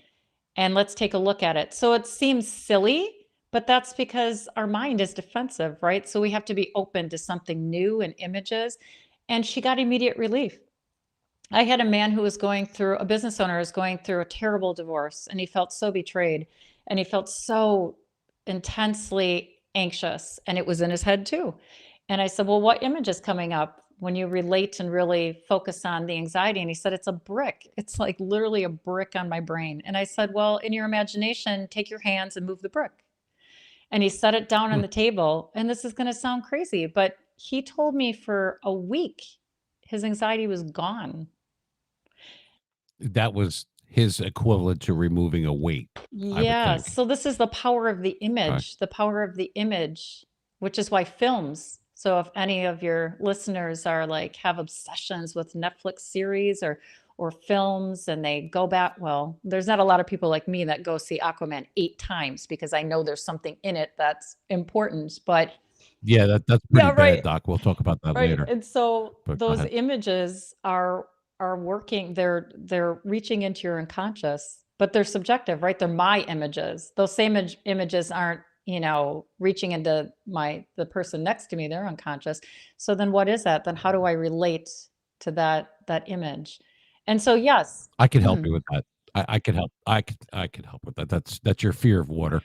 And let's take a look at it. So it seems silly, but that's because our mind is defensive, right? So we have to be open to something new and images. And she got immediate relief. I had a man who was going through, a business owner was going through a terrible divorce, and he felt so betrayed and he felt so intensely anxious, and it was in his head too. And I said, well, what image is coming up when you relate and really focus on the anxiety? And he said, it's a brick. It's like literally a brick on my brain. And I said, well, in your imagination, take your hands and move the brick. And he set it down on Hmm. the table. And this is going to sound crazy, but he told me for a week his anxiety was gone. That was his equivalent to removing a weight, I would Yes. think. So this is the power of the Okay. image, the power of the image, which is why films. So if any of your listeners are like have obsessions with Netflix series or films and they go back, well, there's not a lot of people like me that go see Aquaman 8 times because I know there's something in it that's important. But Yeah, that's pretty yeah, bad, right. Doc. We'll talk about that Right. later. And so But go those ahead. images are working, they're reaching into your unconscious, but they're subjective, right? They're my images. Those same images aren't, reaching into the person next to me, they're unconscious. So then what is that? Then how do I relate to that image? And so yes. I could help you with that. I could help. I could help with that. That's your fear of water.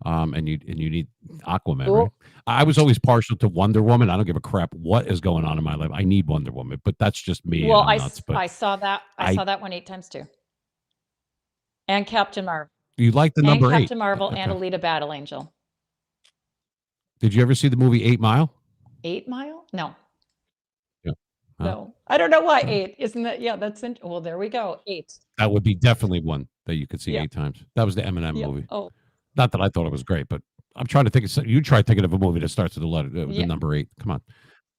And you need Aquaman, right? Oh, I was always partial to Wonder Woman. I don't give a crap what is going on in my life. I need Wonder Woman, but that's just me, and well, I'm nuts. But I saw that. I I saw that one 8 times too. And Captain Marvel. you like the And number 8. Captain Marvel and Okay. Alita Battle Angel. Did you ever see the movie 8 Mile? 8 Mile? No. Yeah. Huh? No. I don't know why No. 8. Isn't that yeah, that's in well, there we go. 8. That would be definitely one that you could see Yeah. 8 times. That was the Eminem Yeah. movie. Oh, Not that I thought it was great, but I'm trying to think of you try thinking of a movie that starts with the yeah. number 8. Come on.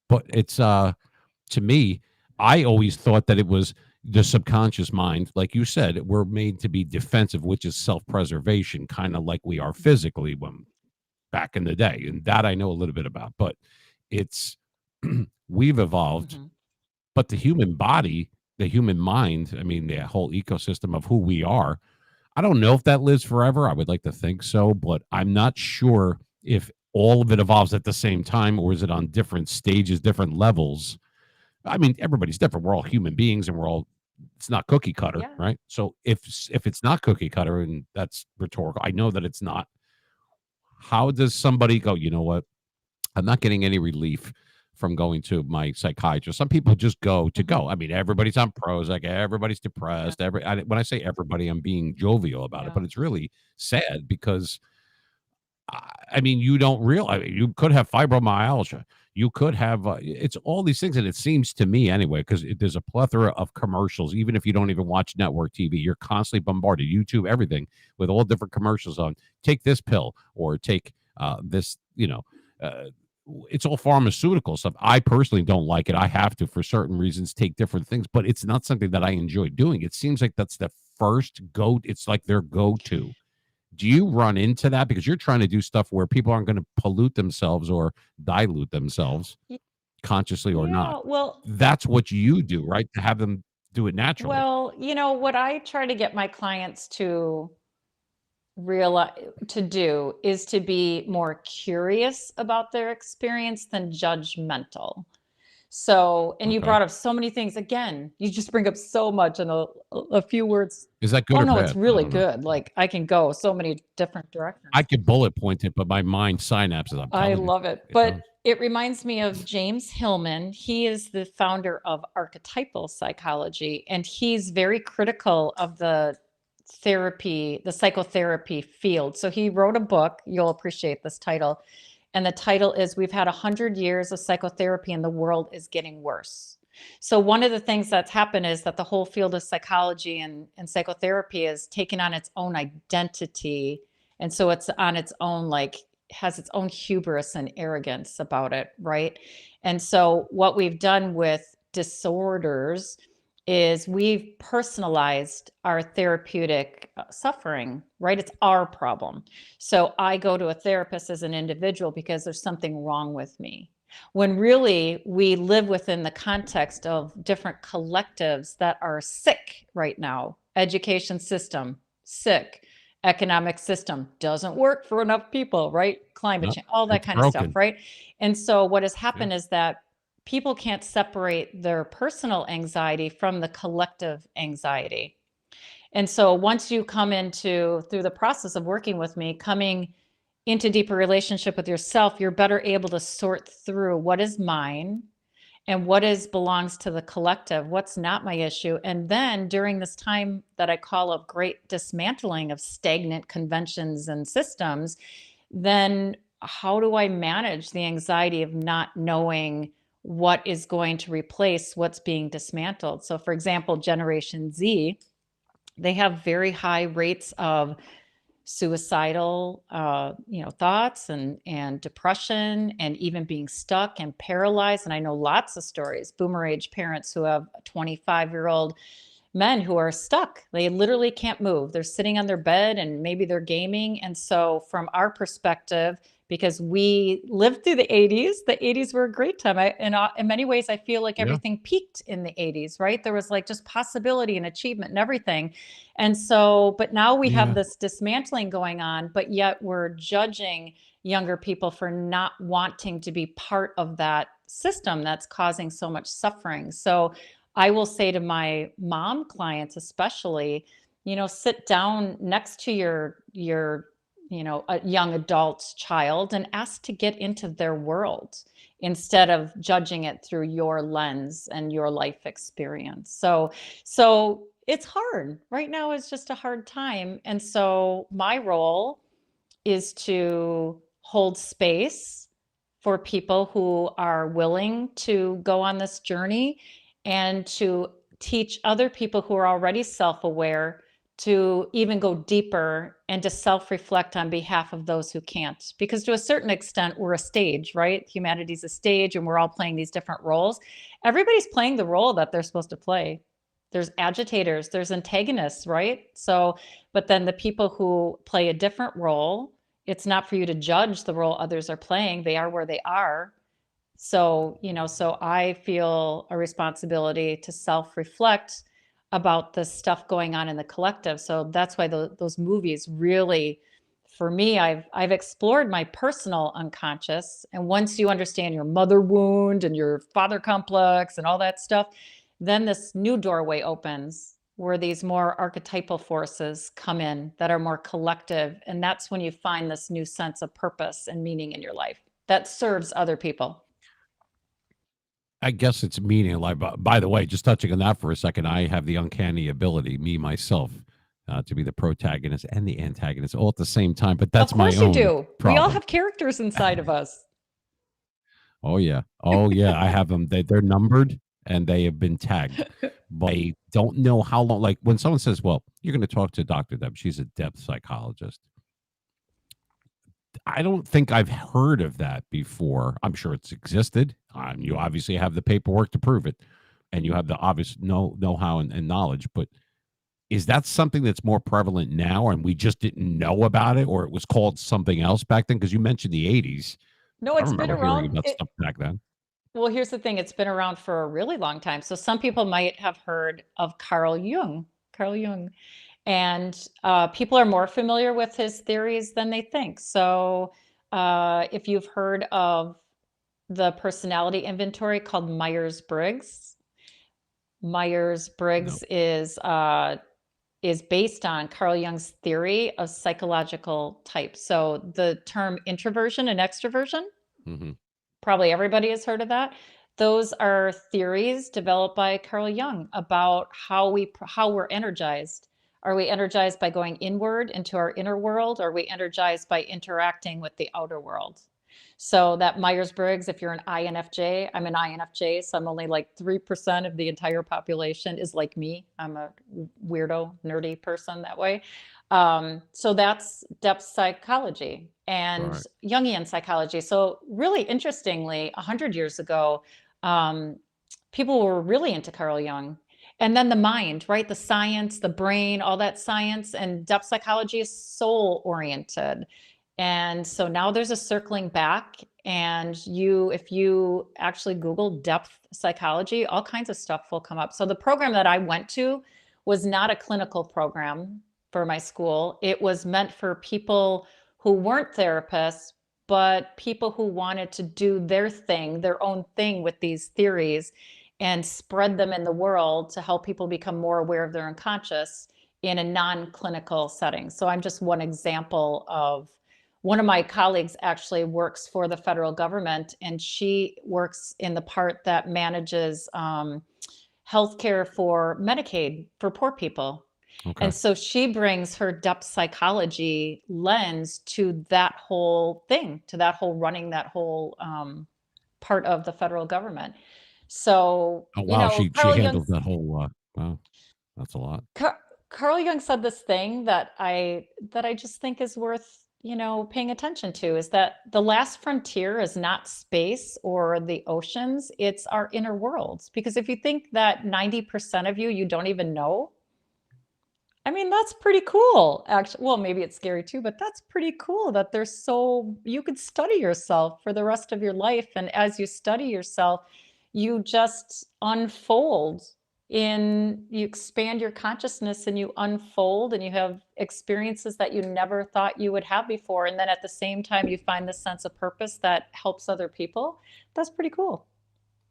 But it's to me, I always thought that it was the subconscious mind, like you said, we're made to be defensive, which is self-preservation, kind of like we are physically when back in the day. And that I know a little bit about, but it's we've evolved, Mhm. but the human body, the human mind, I mean, the whole ecosystem of who we are, I don't know if that lives forever. I would like to think so, but I'm not sure if all of it evolves at the same time or is it on different stages, different levels. I mean, everybody's different. We're all human beings and we're all it's not cookie cutter, Yeah. right? So if it's not cookie cutter and that's rhetorical, I know that it's not. How does somebody go, you know what? I'm not getting any relief from going to my psychiatrist. Some people just go to Mhm. go. I mean, everybody's on Prozac, everybody's Yeah. depressed. When I say everybody, I'm being jovial about it, Yeah. but it's really sad because I mean, you don't realize you could have fibromyalgia. You could have it's all these things, and it seems to me anyway, because there's a plethora of commercials. Even if you don't even watch network TV, you're constantly bombarded, YouTube, everything, with all different commercials on take this pill or take this. Uh, it's all pharmaceutical stuff. I personally don't like it. I have to, for certain reasons, take different things, but it's not something that I enjoy doing. It seems like that's the first go. It's like their go-to. Do you run into that because you're trying to do stuff where people aren't going to pollute themselves or dilute themselves Y consciously or not? yeah, well That's what you do, right? To have them do it naturally. what I try to get my clients to realize to do is to be more curious about their experience than judgmental. So, and you Okay. brought up so many things. Again, you just bring up so much in a few words. Is that good Oh or no, it's bad? I really don't know. good. Like I can go so many different I directions. could bullet point it, but my mind synapses, I'm I telling you, love it. it But does. it reminds me of James Hillman. He is the founder of archetypal psychology, and he's very critical of the therapy, the psychotherapy field. So he wrote a book. You'll appreciate this title. And the title is We've Had 100 Years of Psychotherapy and the World is Getting Worse. So one of the things that's happened is that the whole field of psychology and psychotherapy is taking on its own identity. And so it's on its own, like, has its own hubris and arrogance about it, right? And so what we've done with disorders is we've personalized our therapeutic suffering, right? It's our problem. So I go to a therapist as an individual because there's something wrong with me, when really we live within the context of different collectives that are sick right now. Education system, sick. Economic system doesn't work for enough people, right? Climate Yep. change, all that It's kind of stuff, broken. right? And so what has Yeah. happened is that people can't separate their personal anxiety from the collective anxiety. And so once you come into, through the process of working with me, coming into deeper relationship with yourself, you're better able to sort through what is mine and what is belongs to the collective, what's not my issue. And then during this time that I call of great dismantling of stagnant conventions and systems, then how do I manage the anxiety of not knowing what is going to replace what's being dismantled? So for example, Generation Z, they have very high rates of suicidal thoughts and depression, and even being stuck and paralyzed. And I know lots of stories, boomer age parents who have 25-year-old men who are stuck. They literally can't move. They're sitting on their bed and maybe they're gaming. And so from our perspective, because we lived through the 80s were a great time. In many ways, I feel like Yeah. everything peaked in the 80s, right? There was like just possibility and achievement and everything. And so, but now we have Yeah. this dismantling going on, but yet we're judging younger people for not wanting to be part of that system that's causing so much suffering. So I will say to my mom clients, especially, sit down next to your a young adult child and ask to get into their world instead of judging it through your lens and your life experience. So it's hard. Right now is just a hard time. And so my role is to hold space for people who are willing to go on this journey and to teach other people who are already self-aware to even go deeper and to self-reflect on behalf of those who can't. Because to a certain extent, we're a stage, right? Humanity's a stage and we're all playing these different roles. Everybody's playing the role that they're supposed to play. There's agitators, there's antagonists, right? So, but then the people who play a different role, it's not for you to judge the role others are playing. They are where they are. So, so I feel a responsibility to self-reflect about the stuff going on in the collective. So that's why those movies really, for me, I've explored my personal unconscious. And once you understand your mother wound and your father complex and all that stuff, then this new doorway opens where these more archetypal forces come in that are more collective. And that's when you find this new sense of purpose and meaning in your life that serves other people. I guess it's meaning in life. By the way, just touching on that for a second, I have the uncanny ability, me myself, to be the protagonist and the antagonist all at the same time. But Of that's my course you own do. We all problem. have characters inside of us. Oh yeah, oh yeah. I have them. They're numbered and they have been tagged. But I don't know how long. Like when someone says, "Well, you're going to talk to Doctor Deb," she's a depth psychologist. I don't think I've heard of that before. I'm sure it's existed. You obviously have the paperwork to prove it, and you have the obvious know-how and knowledge. But is that something that's more prevalent now, and we just didn't know about it, or it was called something else back then? Because you mentioned the '80s. No, I it's been remember hearing around. about stuff back then. Well, here's the thing, it's been around for a really long time. So some people might have heard of Carl Jung. Carl Jung. And people are more familiar with his theories than they think. So if you've heard of the personality inventory called Myers-Briggs, No. Myers-Briggs is based on Carl Jung's theory of psychological types. So the term introversion and extroversion, Hmm. probably everybody has heard of that. Those are theories developed by Carl Jung about how we're energized. Are we energized by going inward into our inner world? Or are we energized by interacting with the outer world? So that Myers-Briggs, if you're an INFJ, I'm an INFJ, so I'm only like 3% of the entire population is like me. I'm a weirdo, nerdy person that way. So that's depth psychology and Right. Jungian psychology. So really interestingly, 100 years ago, um, people were really into Carl Jung. And then the mind, right? The science, the brain, all that science, and depth psychology is soul oriented. And so now there's a circling back, and if you actually Google depth psychology, all kinds of stuff will come up. So the program that I went to was not a clinical program for my school. It was meant for people who weren't therapists, but people who wanted to do their thing, their own thing with these theories and spread them in the world to help people become more aware of their unconscious in a non-clinical setting. So I'm just one example of one of my colleagues actually works for the federal government, and she works in the part that manages healthcare for Medicaid for poor people. Okay. And so she brings her depth psychology lens to that whole thing, to that whole running that whole part of the federal government. So, Oh, wow. She Carl handles Jung's that whole, wow, that's a lot. Carl Jung said this thing that I just think is worth, paying attention to, is that the last frontier is not space or the oceans, it's our inner worlds. Because if you think that 90% of you don't even know, I mean, that's pretty cool. Actually, well, maybe it's scary too, but that's pretty cool that you could study yourself for the rest of your life. And as you study yourself, you just unfold you expand your consciousness and you unfold and you have experiences that you never thought you would have before. And then at the same time, you find this sense of purpose that helps other people. That's pretty cool.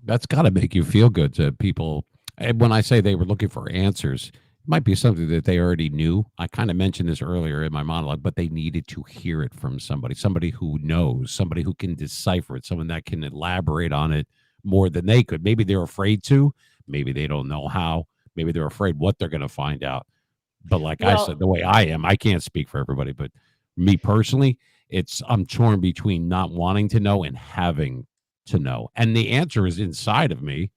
That's got to make you feel good to people. And when I say they were looking for answers, it might be something that they already knew. I kind of mentioned this earlier in my monologue, but they needed to hear it from somebody who knows, somebody who can decipher it, someone that can elaborate on it more than they could. Maybe they're afraid to, maybe they don't know how, maybe they're afraid what they're going to find out. But like I said, Well, the way I am, I can't speak for everybody, but me personally, I'm torn between not wanting to know and having to know. And the answer is inside of me,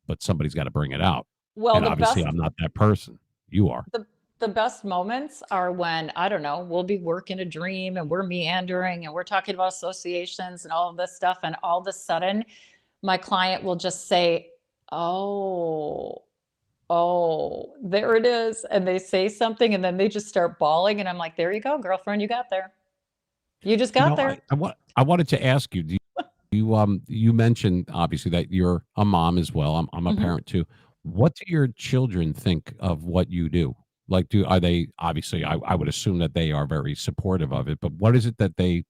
but somebody's got to bring it out. well, And obviously, I'm not that person. You are. the the best moments are when, I don't know, we'll be working a dream and we're meandering and we're talking about associations and all of this stuff, and all of a sudden my client will just say, "Oh, oh, there it is." And they say something and then they just start bawling, and I'm like, "There you go, girlfriend, you got there. You just You got know, there." I wanted to ask you. You mentioned obviously that you're a mom as well. I'm a Mhm. parent too. What do your children think of what you do? Like, are they obviously? I would assume that they are very supportive of it. But what is it that they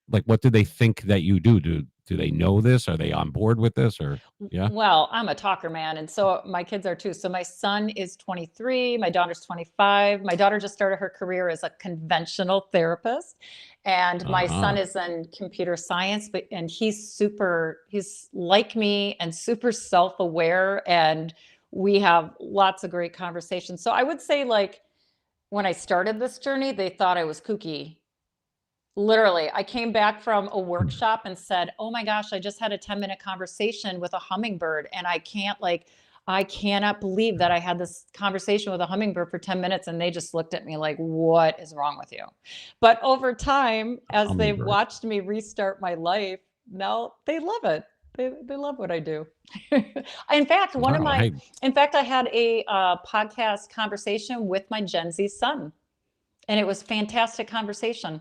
like? What do they think that you do? Do they know this? Are they on board with this? Or yeah? Well, I'm a talker, man, and so my kids are too. So my son is 23, my daughter's 25. My daughter just started her career as a conventional therapist, and Uh my son huh. is in computer science, and he's like me and super self-aware, and we have lots of great conversations. So I would say, like, when I started this journey, they thought I was kooky. Literally, I came back from a workshop and said, "Oh my gosh, I just had a 10-minute conversation with a hummingbird, and I cannot believe that I had this conversation with a hummingbird for 10 minutes." And they just looked at me like, "What is wrong with you?" But over time, as they've Hummingbird. watched me restart my life, now they love it. They love what I do. In fact, Wow. Hey, I had a podcast conversation with my Gen Z son, and it was fantastic conversation.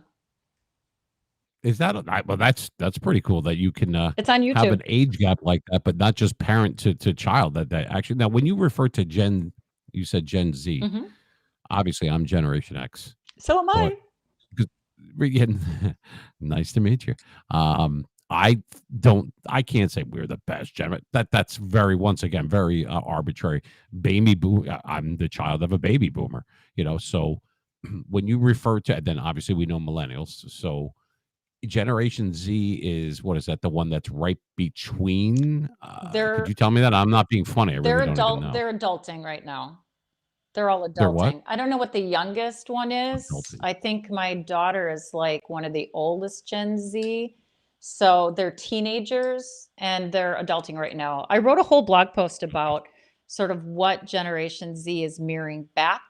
is that well? That's pretty cool that you can It's on have YouTube. an age gap like that, but not just parent to child. That actually now, when you refer to you said Gen Z. Mhm. Obviously, I'm Generation X, So am but I. 'cause yeah, nice to meet you. I I can't say we're the best gener that's very, once again, very, arbitrary. I'm the child of a baby boomer, so when you refer to, then obviously we know millennials, so Generation Z is, what is that, the one that's right between? Could They're you tell me that? I'm not being funny, I really don't even know. they're adulting right now. They're all They're what? adulting. I don't know what the youngest one is. Adulting. I think my daughter is like one of the oldest Gen Z. So they're teenagers and they're adulting right now. I wrote a whole blog post about sort of what Generation Z is mirroring back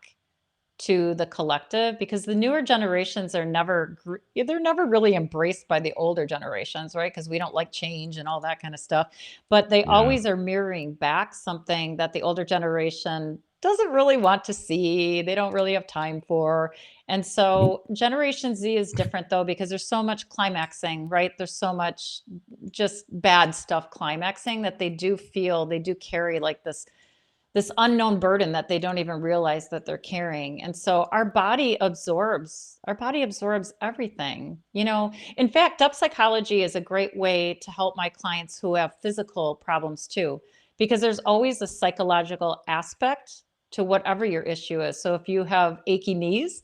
to the collective, because the newer generations are they're never really embraced by the older generations, right? Because we don't like change and all that kind of stuff, but they Yeah. always are mirroring back something that the older generation doesn't really want to see, they don't really have time for. And Nope. so Generation Z is different though, because there's so much climaxing, right? There's so much just bad stuff climaxing that they do carry like this unknown burden that they don't even realize that they're carrying. And so our body absorbs everything. In fact, depth psychology is a great way to help my clients who have physical problems too, because there's always a psychological aspect to whatever your issue is. So if you have achy knees,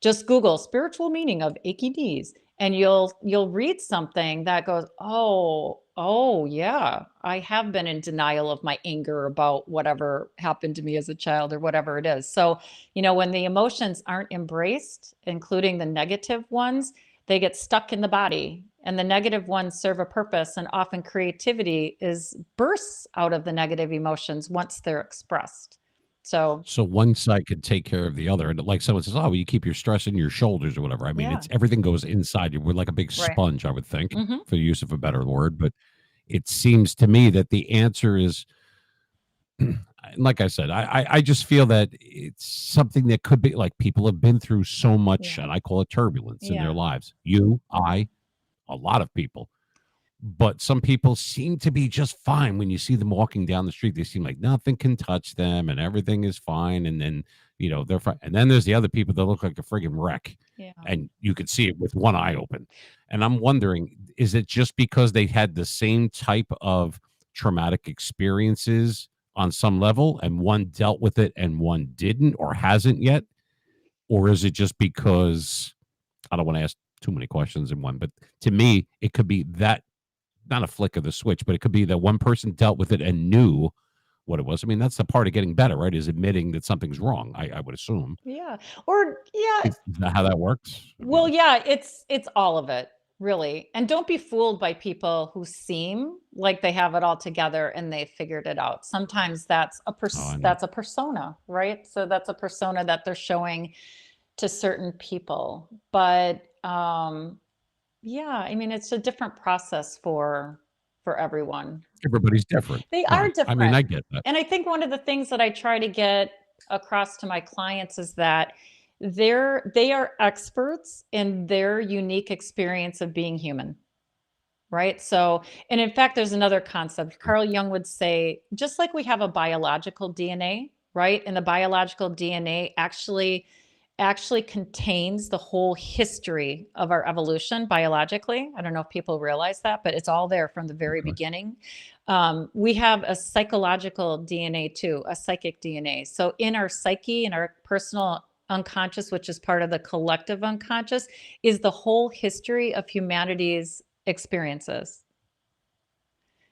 just Google spiritual meaning of achy knees, and you'll read something that goes, oh yeah, I have been in denial of my anger about whatever happened to me as a child or whatever it is. So, when the emotions aren't embraced, including the negative ones, they get stuck in the body, and the negative ones serve a purpose, and often creativity is bursts out of the negative emotions once they're expressed. So, So one side could take care of the other. And like someone says, oh, well, you keep your stress in your shoulders or whatever. I mean, yeah, it's everything goes inside you. We're like a big right. sponge, I would think, Hmm. for the use of a better word. But it seems to me that the answer is, like I said, I just feel that it's something that could be like people have been through so much, Yeah. and I call it turbulence in their Yeah. lives. You, Hmm. I, a lot of people. But some people seem to be just fine when you see them walking down the street. They seem like nothing can touch them and everything is fine. And then, they're fine. And then there's the other people that look like a friggin' wreck. Yeah. And you could see it with one eye open. And I'm wondering, is it just because they had the same type of traumatic experiences on some level and one dealt with it and one didn't or hasn't yet? Or is it just because I don't want to ask too many questions in one, but to me, it could be that not a flick of the switch, but it could be that one person dealt with it and knew what it was. I mean, that's the part of getting better, right? Is admitting that something's wrong. I would assume. Yeah. Or yeah, Is that how that works? I well, mean, yeah, it's all of it, really. And don't be fooled by people who seem like they have it all together and they figured it out. Sometimes oh, I know. that's a persona, right? So that's a persona that they're showing to certain people. But yeah, I mean, it's a different process for everyone. Everybody's different, They are right? I mean, different. I get that. And I think one of the things that I try to get across to my clients is that they are experts in their unique experience of being human, right? So, and in fact, there's another concept. Carl Jung would say, just like we have a biological DNA, right? And the biological DNA actually contains the whole history of our evolution biologically. I don't know if people realize that, but it's all there from the very Okay. beginning. We have a psychological DNA too, a psychic DNA. So in our psyche, in our personal unconscious, which is part of the collective unconscious, is the whole history of humanity's experiences.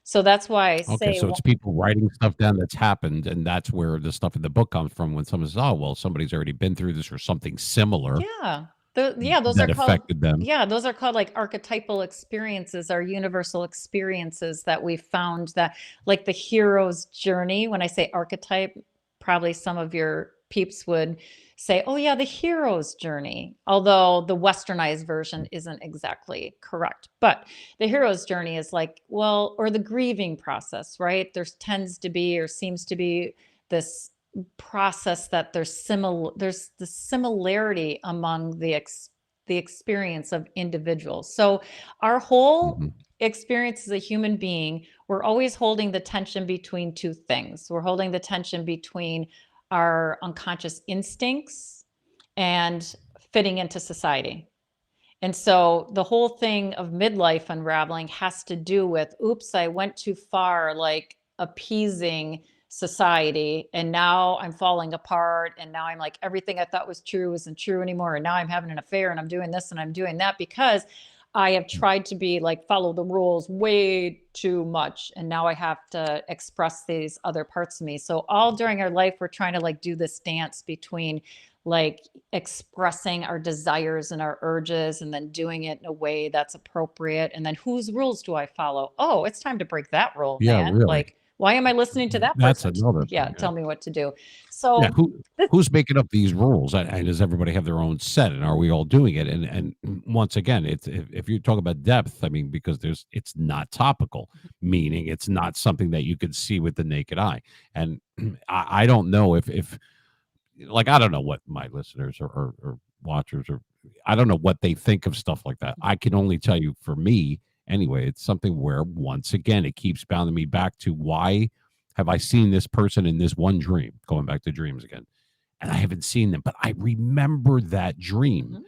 So that's why I Okay. say, So it's people writing stuff down that's happened, and that's where the stuff in the book comes from. When someone says, "Oh, well, somebody's already been through this or something similar yeah. Yeah, those are that called affected them." like archetypal experiences, or universal experiences that we found that, like the hero's journey. When I say archetype, probably some of your peeps would say, "Oh yeah, the hero's journey." Although the westernized version isn't exactly correct. But the hero's journey is like, well, or the grieving process, right? There tends to be or seems to be this process that there's the similarity among the experience of individuals. So our whole Hmm. experience as a human being, we're always holding the tension between two things. We're holding the tension between our unconscious instincts and fitting into society. And so the whole thing of midlife unraveling has to do with, oops, I went too far, like appeasing society. And now I'm falling apart. And now I'm like, everything I thought was true isn't true anymore. And now I'm having an affair and I'm doing this and I'm doing that because I have tried to be like follow the rules way too much, and now I have to express these other parts of me. So all during our life we're trying to like do this dance between like expressing our desires and our urges and then doing it in a way that's appropriate, and then whose rules do I follow? Oh, it's time to break that rule, Yeah, man. really. Like, why am I listening to that That's person? another Yeah, thing. Yeah. tell me what to do. Yeah, So this, who's making up these rules? And does everybody have their own set? And are we all doing it? And once again, it's if you talk about depth, I mean, because it's not topical, meaning it's not something that you could see with the naked eye. And I don't know if like I don't know what my listeners or watchers or I don't know what they think of stuff like that. I can only tell you for me anyway, it's something where once again it keeps bounding me back to why have I seen this person in this one dream? Going back to dreams again. And I haven't seen them, but I remember that dream. Mhm.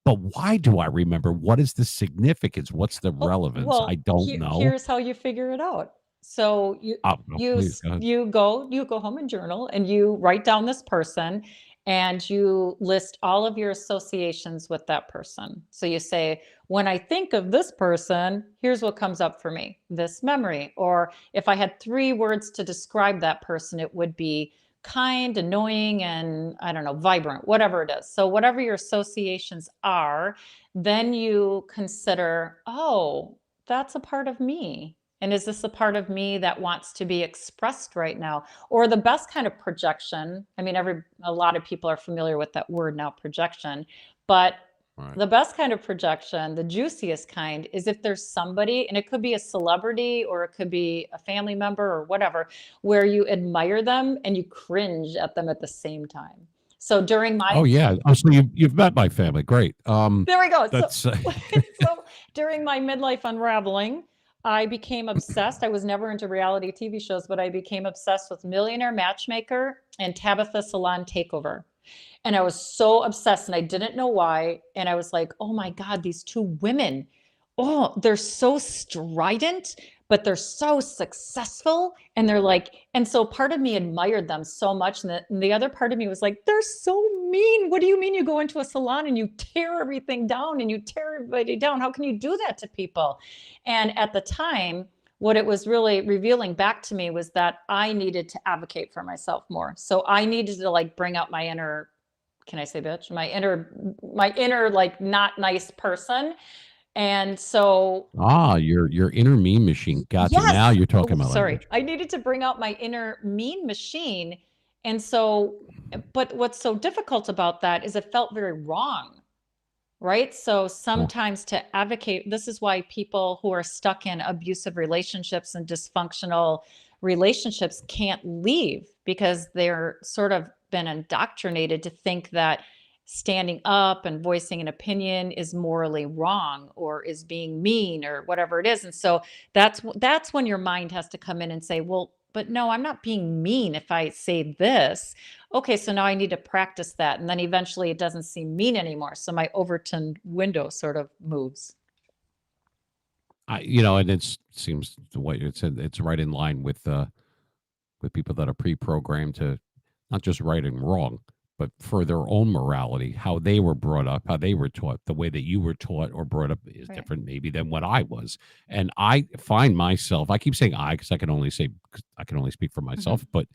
But why do I remember? What is the significance? What's the Oh, relevance? I well, don't know. here's how you figure it out. So Oh, no, please go ahead. you go home and journal and you write down this person and you list all of your associations with that person. So you say, when I think of this person, here's what comes up for me, this memory. Or if I had three words to describe that person, it would be kind, annoying, and I don't know, vibrant, whatever it is. So whatever your associations are, then you consider, oh, that's a part of me. And is this a part of me that wants to be expressed right now? Or the best kind of projection, I mean, a lot of people are familiar with that word now, projection, but All right. the best kind of projection, the juiciest kind, is if there's somebody, and it could be a celebrity or it could be a family member or whatever, where you admire them and you cringe at them at the same time. So during Oh my yeah. Oh, so you've met my family. Great. There we go. So, That's so during my midlife unraveling, I became obsessed. I was never into reality TV shows, but I became obsessed with Millionaire Matchmaker and Tabitha Salon Takeover. And I was so obsessed and I didn't know why. And I was like, oh my God, these two women, oh, they're so strident, but they're so successful. And they're like, and so part of me admired them so much. And the other part of me was like, they're so mean. What do you mean you go into a salon and you tear everything down and you tear everybody down? How can you do that to people? And at the time, what it was really revealing back to me was that I needed to advocate for myself more. So I needed to like bring out my inner, can I say bitch? My inner like not nice person. And so your inner meme machine. Gotcha. yes, Now you're talking oh, my sorry. language. I needed to bring out my inner mean machine. And so, but what's so difficult about that is it felt very wrong. Right. So Oh, sometimes to advocate, this is why people who are stuck in abusive relationships and dysfunctional relationships can't leave because they're sort of been indoctrinated to think that standing up and voicing an opinion is morally wrong or is being mean or whatever it is. And so that's when your mind has to come in and say, well, but no, I'm not being mean if I say this. Okay, so now I need to practice that. And then eventually it doesn't seem mean anymore. So my Overton window sort of moves. and it seems the way you said it's right in line with people that are pre-programmed to not just right and wrong, but for their own morality, how they were brought up, how they were taught, the way that you were taught or brought up is Right. different maybe than what I was. And I find myself, I keep saying I because I can only say 'cause I can only speak for myself, but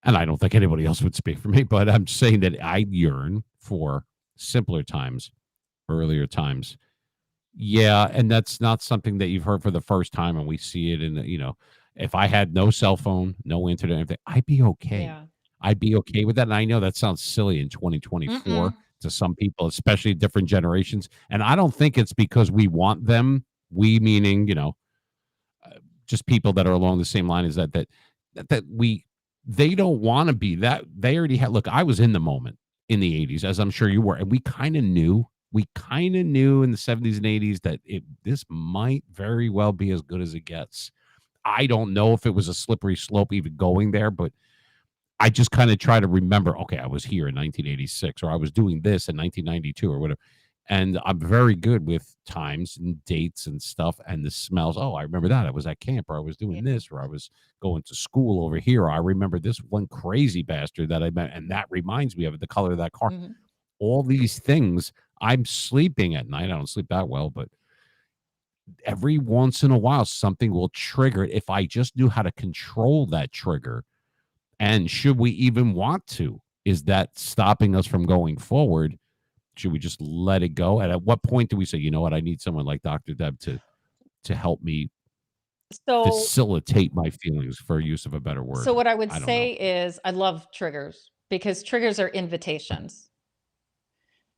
and I don't think anybody else would speak for me, but I'm saying that I yearn for simpler times, earlier times. Yeah, and that's not something that you've heard for the first time, and we see it in if I had no cell phone, no internet, everything, I'd be okay. Yeah. I'd be okay with that, and I know that sounds silly in 2024 Mm-mm. to some people, especially different generations, and I don't think it's because we want them, we meaning, just people that are along the same line as that we they don't want to be that they already had look, I was in the moment in the 80s, as I'm sure you were, and we kind of knew in the 70s and 80s that this might very well be as good as it gets. I don't know if it was a slippery slope even going there, but I just kind of try to remember, okay, I was here in 1986 or I was doing this in 1992 or whatever. And I'm very good with times and dates and stuff and the smells. Oh, I remember that. I was at camp or I was Yeah. doing this or I was going to school over here. Or I remember this one crazy bastard that I met. And that reminds me of it, the color of that car. Mhm. All these things I'm sleeping at night. I don't sleep that well, but every once in a while, something will trigger it if I just knew how to control that trigger. And should we even want to? Is that stopping us from going forward? Should we just let it go? And at what point do we say, you know what, I need someone like Dr. Deb to help me So facilitate my feelings, for use of a better so word? what I would I don't know. say is I love triggers because triggers are invitations.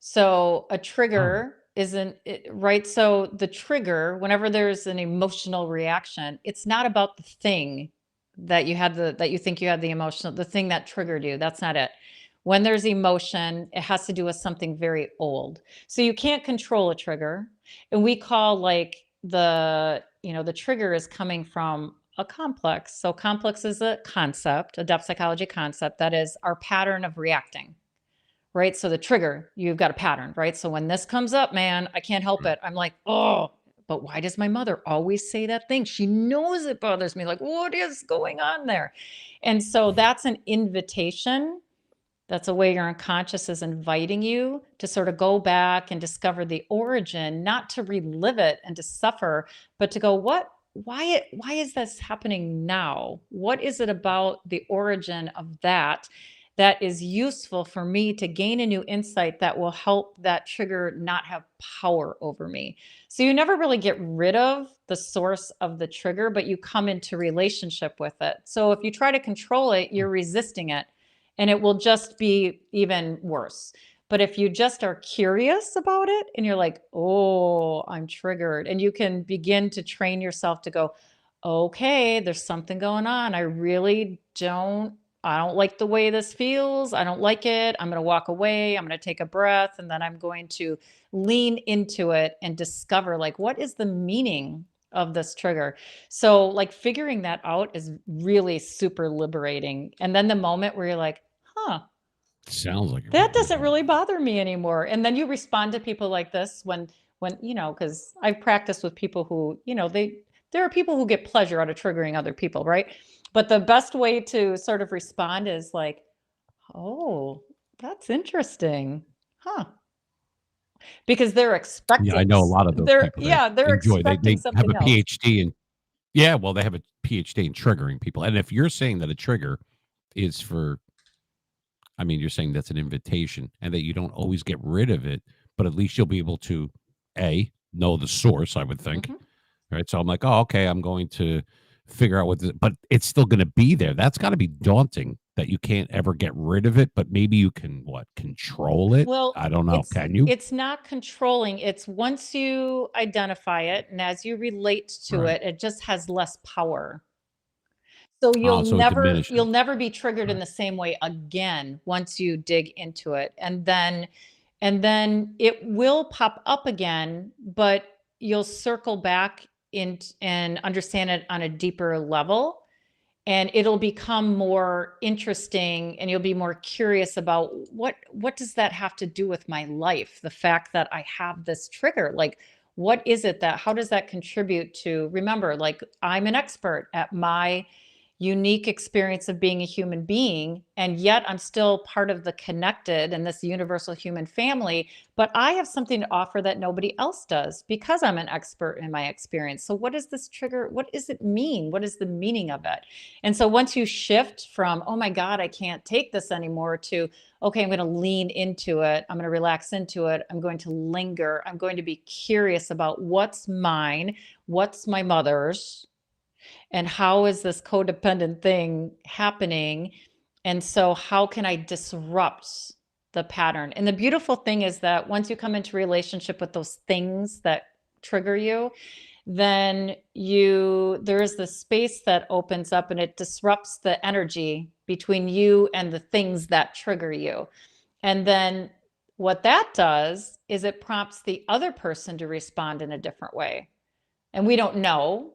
So a All right. trigger isn't it, right. So the trigger, whenever there's an emotional reaction, it's not about the thing that you had that you think you had the thing that triggered you. That's not it. When there's emotion, it has to do with something very old. So you can't control a trigger. And we call like the trigger is coming from a complex. So complex is a concept, a depth psychology concept that is our pattern of reacting, right? So the trigger, you've got a pattern, right? So when this comes up, man, I can't help Mm. it. I'm like, oh, but why does my mother always say that thing? She knows it bothers me. Like, what is going on there? And so that's an invitation. That's a way your unconscious is inviting you to sort of go back and discover the origin, not to relive it and to suffer, but to go, why is this happening now? What is it about the origin of that is useful for me to gain a new insight that will help that trigger not have power over me? So you never really get rid of the source of the trigger, but you come into relationship with it. So if you try to control it, you're resisting it and it will just be even worse. But if you just are curious about it and you're like, oh, I'm triggered, and you can begin to train yourself to go, okay, there's something going on. I don't like the way this feels. I don't like it. I'm going to walk away. I'm going to take a breath and then I'm going to lean into it and discover like what is the meaning of this trigger. So like figuring that out is really super liberating. And then the moment where you're like, huh, Sounds like it that would be, doesn't yeah. really bother me anymore. And then you respond to people like this when because I've practiced with people who, there are people who get pleasure out of triggering other people, right? But the best way to sort of respond is like, oh, that's interesting. Huh. Because they're Yeah, I expecting know a lot of those people that they're enjoy, expecting they have a something else. PhD in, yeah, well, they have a PhD in triggering people. And if you're saying that a trigger is for, I mean, you're saying that's an invitation and that you don't always get rid of it, but at least you'll be able to A, know the source, I would think. Mhm. Right. So I'm like, oh, okay, I'm going to figure out what this, but it's still going to be there. That's got to be daunting that you can't ever get rid of it, but maybe you can what, control it? Well, I don't know. Can you? it's not controlling. It's once you identify it and as you relate to Right. it, it just has less power. So So it diminishes. you'll never be triggered in Right. the same way again once you dig into it. And then it will pop up again, but you'll circle back in and understand it on a deeper level, and it'll become more interesting and you'll be more curious about what does that have to do with my life, the fact that I have this trigger, like what is it that how does that contribute to, remember, like I'm an expert at my unique experience of being a human being, and yet I'm still part of the connected and this universal human family, but I have something to offer that nobody else does because I'm an expert in my experience. So what is this trigger, what does it mean, what is the meaning of it? And so once you shift from, oh my God, I can't take this anymore, to, okay, I'm going to lean into it, I'm going to relax into it, I'm going to linger, I'm going to be curious about what's mine, what's my mother's, and how is this codependent thing happening? And so, how can I disrupt the pattern? And the beautiful thing is that once you come into relationship with those things that trigger you, then there is the space that opens up and it disrupts the energy between you and the things that trigger you. And then what that does is it prompts the other person to respond in a different way. And we don't know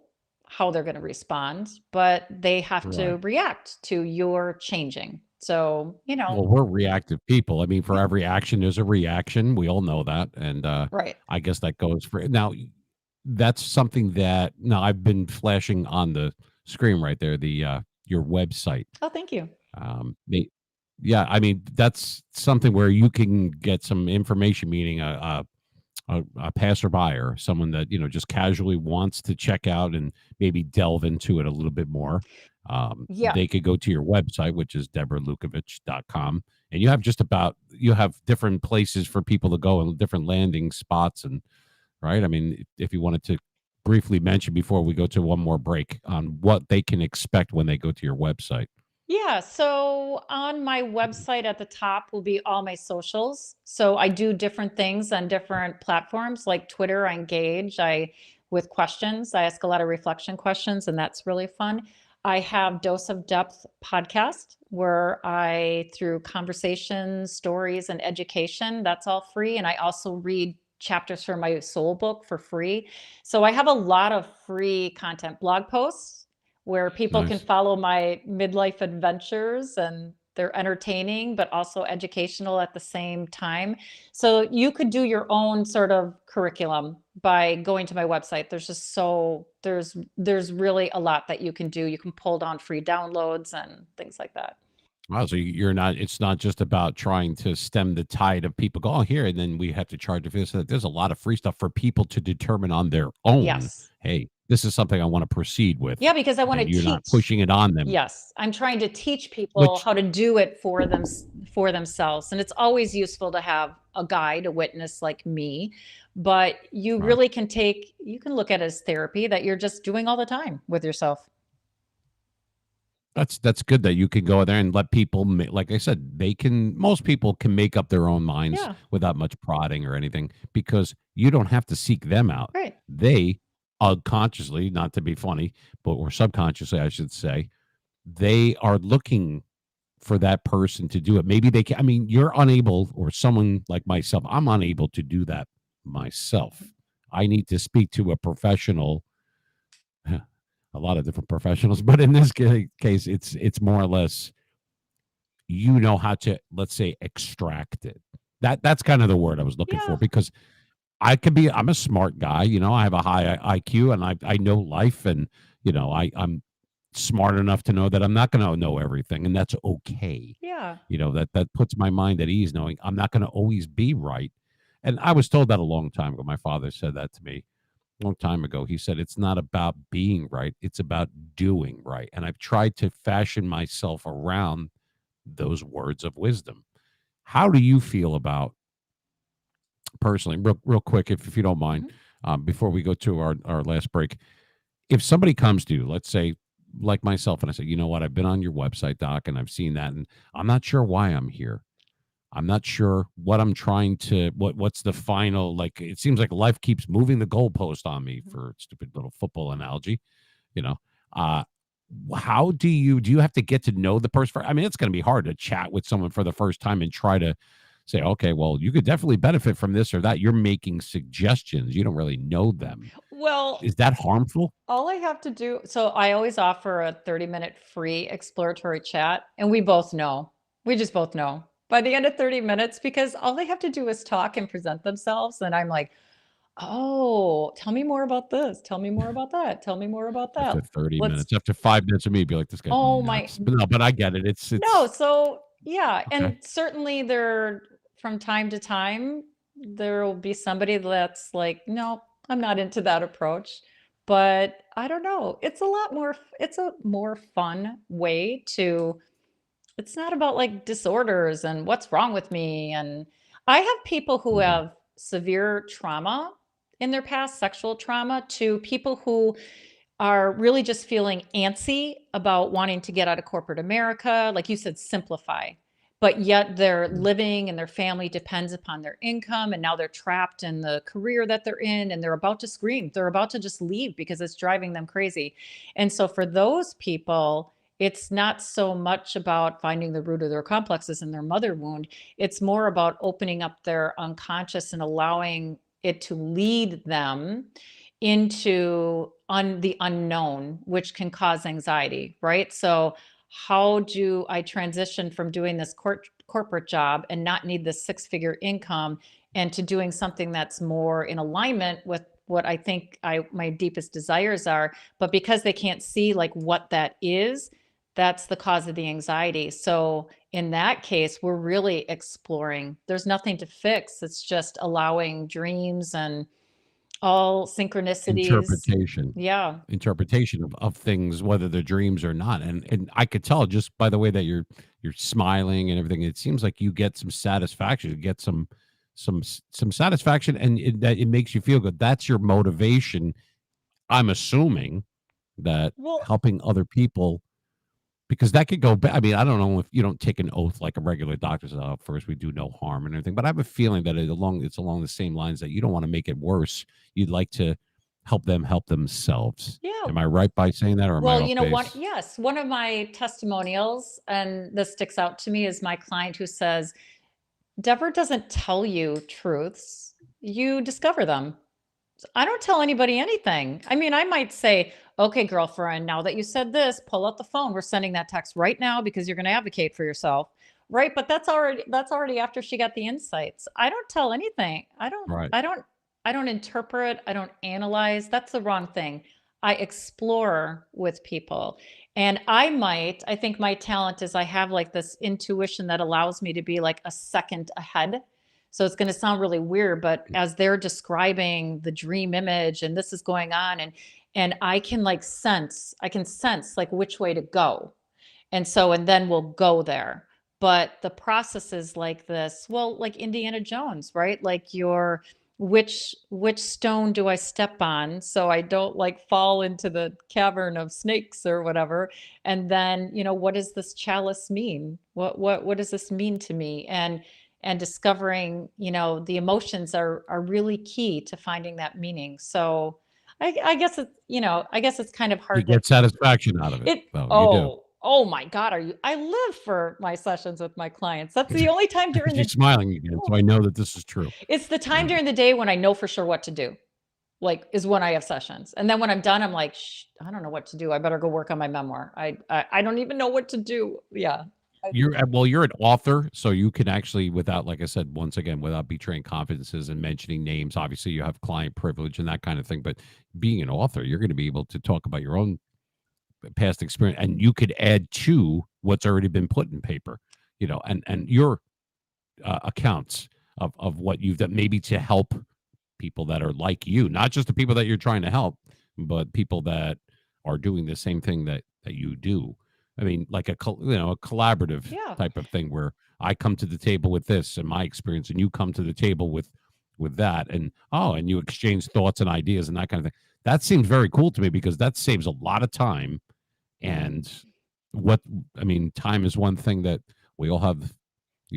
how they're going to respond, but they have to Right. react to your changing. So, Well, we're reactive people. I mean, for yeah, every action, there's a reaction. We all know that. And right. I guess that goes for now. That's something that now I've been flashing on the screen right there, the your website. Oh, thank you. Um, Yeah, I mean, that's something where you can get some information, meaning a passerby or someone that, just casually wants to check out and maybe delve into it a little bit more. Yeah. They could go to your website, which is deborahlukovich.com, and you have different places for people to go and different landing spots. And right, I mean, if you wanted to briefly mention before we go to one more break on what they can expect when they go to your website. Yeah, so on my website at the top will be all my socials. So I do different things on different platforms like Twitter, I engage, I with questions. I ask a lot of reflection questions and that's really fun. I have Dose of Depth podcast where I through conversations, stories and education, that's all free and I also read chapters from my soul book for free. So I have a lot of free content, blog posts where people can Nice. follow my midlife adventures and they're entertaining but also educational at the same time. So you could do your own sort of curriculum by going to my website. There's just so there's really a lot that you can do. You can pull down free downloads and things like that. Wow, so you're not it's not just about trying to stem the tide of people go, "Oh, here," and then we have to charge a fee. So there's a lot of free stuff for people to determine on their own, Yes. "Hey, this is something I wanna proceed with," Yeah, because I want to and you're not teach. pushing it on them, Yes, I'm trying to teach people which how to do it for themselves, and it's always useful to have a guide, a witness like me, but you right. really you can look at it as therapy that you're just doing all the time with yourself. That's good that you can go there and let people like I said, most people can make up their own minds Yeah, without much prodding or anything because you don't have to seek them out. right. They unconsciously, not to be funny, but or subconsciously, I should say, they are looking for that person to do it. Maybe they can. I mean, you're unable, or someone like myself, I'm unable to do that myself. I need to speak to a professional, a lot of different professionals, but in this case, it's more or less how to, let's say, extract it. That's kind of the word I was looking for Yeah, because I'm a smart guy, I have a high IQ and I know life and I'm smart enough to know that I'm not going to know everything and that's okay. yeah. That puts my mind at ease knowing I'm not going to always be right. And I was told that a long time ago. My father said that to me a long time ago. He said it's not about being right, it's about doing right. And I've tried to fashion myself around those words of wisdom. How do you feel about personally, real quick, if you don't mind, Mhm. before we go to our last break, if somebody comes to you, let's say like myself, and I say, you know what, I've been on your website, Doc, and I've seen that, and I'm not sure why I'm here. I'm not sure what I'm trying to what's the final like. It seems like life keeps moving the goalpost on me for a stupid little football analogy, you know. Uh how do you have to get to know the person? I mean, it's going to be hard to chat with someone for the first time and try to say, okay, well, you could definitely benefit from this or that. You're making suggestions. You don't really know them. Well, Is that harmful? all I have to do so I always offer a 30-minute free exploratory chat, and we both know. We just both know. By the end of 30 minutes, because all they have to do is talk and present themselves, and I'm like, "Oh, tell me more about this. Tell me more about that. Tell me more about After that. 30 Let's." minutes, after 5 minutes of me, be like, this guy's Oh my. nuts. But no, but I get it. No, It's so yeah, okay. and certainly there from time to time there will be somebody that's like, "No, I'm not into that approach." But I don't know. It's a more fun way to it's not about like disorders and what's wrong with me and I have people who Mhm. have severe trauma in their past, sexual trauma to people who are really just feeling antsy about wanting to get out of corporate America, like you said, simplify. But yet they're Mhm. living and their family depends upon their income. And now they're trapped in the career that they're in and they're about to scream. They're about to just leave because it's driving them crazy. And so for those people, it's not so much about finding the root of their complexes and their mother wound. It's more about opening up their unconscious and allowing it to lead them into the unknown, which can cause anxiety, right? So, how do I transition from doing this corporate job and not need this six-figure income and to doing something that's more in alignment with what I think my deepest desires are, but because they can't see like what that is, that's the cause of the anxiety. So, in that case, we're really exploring. There's nothing to fix. It's just allowing dreams and all synchronicities. Interpretation. Yeah. Interpretation of things, whether they're dreams or not. And I could tell just by the way that you're smiling and everything, it seems like you get some satisfaction, you get some satisfaction, and that it makes you feel good. That's your motivation. I'm assuming that Well, helping other people, because that could go back. I mean, I don't know if you don't take an oath like a regular doctor says, "Oh, first we do no harm and everything," but I have a feeling that it's along the same lines that you don't want to make it worse. You'd like to help them help themselves. yeah. Am I right by saying that, or am I Well, off base? one of my testimonials, and this sticks out to me, is my client who says, Deborah doesn't tell you truths, you discover them. I don't tell anybody anything. I mean, I might say, okay, girlfriend, now that you said this, pull out the phone. We're sending that text right now because you're going to advocate for yourself. Right. But that's already after she got the insights. I don't tell anything. Right. I don't interpret. I don't analyze. That's the wrong thing. I explore with people. And I think my talent is I have like this intuition that allows me to be like a second ahead. So it's going to sound really weird, but as they're describing the dream image and this is going on, and I can sense like which way to go. And then we'll go there. But the process is like this, well, like Indiana Jones, right? Like your which stone do I step on so I don't like fall into the cavern of snakes or whatever? And then, what does this chalice mean? What does this mean to me? And discovering, the emotions are really key to finding that meaning. So I guess it's kind of You hard to get satisfaction out of it, it though. You do. oh my God, I live for my sessions with my clients. That's the only time during She's the smiling again, so I know that this is true. it's the time Yeah. during the day when I know for sure what to do. Like is when I have sessions. And then when I'm done, I'm like, Shh, I don't know what to do. I better go work on my memoir. I don't even know what to do. Yeah. I- You're an author, so you can actually, without, like I said, once again, without betraying confidences and mentioning names, obviously you have client privilege and that kind of thing. But being an author, you're going to be able to talk about your own past experience, and you could add to what's already been put in paper, and your accounts of what you've done, maybe to help people that are like you, not just the people that you're trying to help, but people that are doing the same thing that you do. I mean, like a collaborative yeah. type of thing where I come to the table with this and my experience, and you come to the table with that, and you exchange thoughts and ideas and that kind of thing. That seems very cool to me because that saves a lot of time. And what I mean, time is one thing that we all have.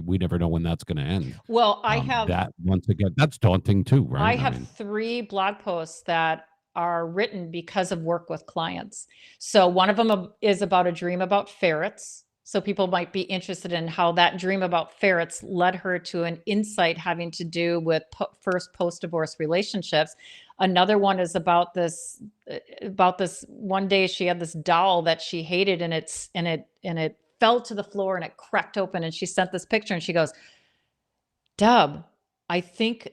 We never know when that's going to end. Well, That once again, that's daunting too, I right? I have mean, 3 blog posts that are written because of work with clients. So one of them is about a dream about ferrets. So people might be interested in how that dream about ferrets led her to an insight having to do with first post-divorce relationships. Another one is about this one day she had this doll that she hated, and it fell to the floor and it cracked open, and she sent this picture and she goes, Deb, I think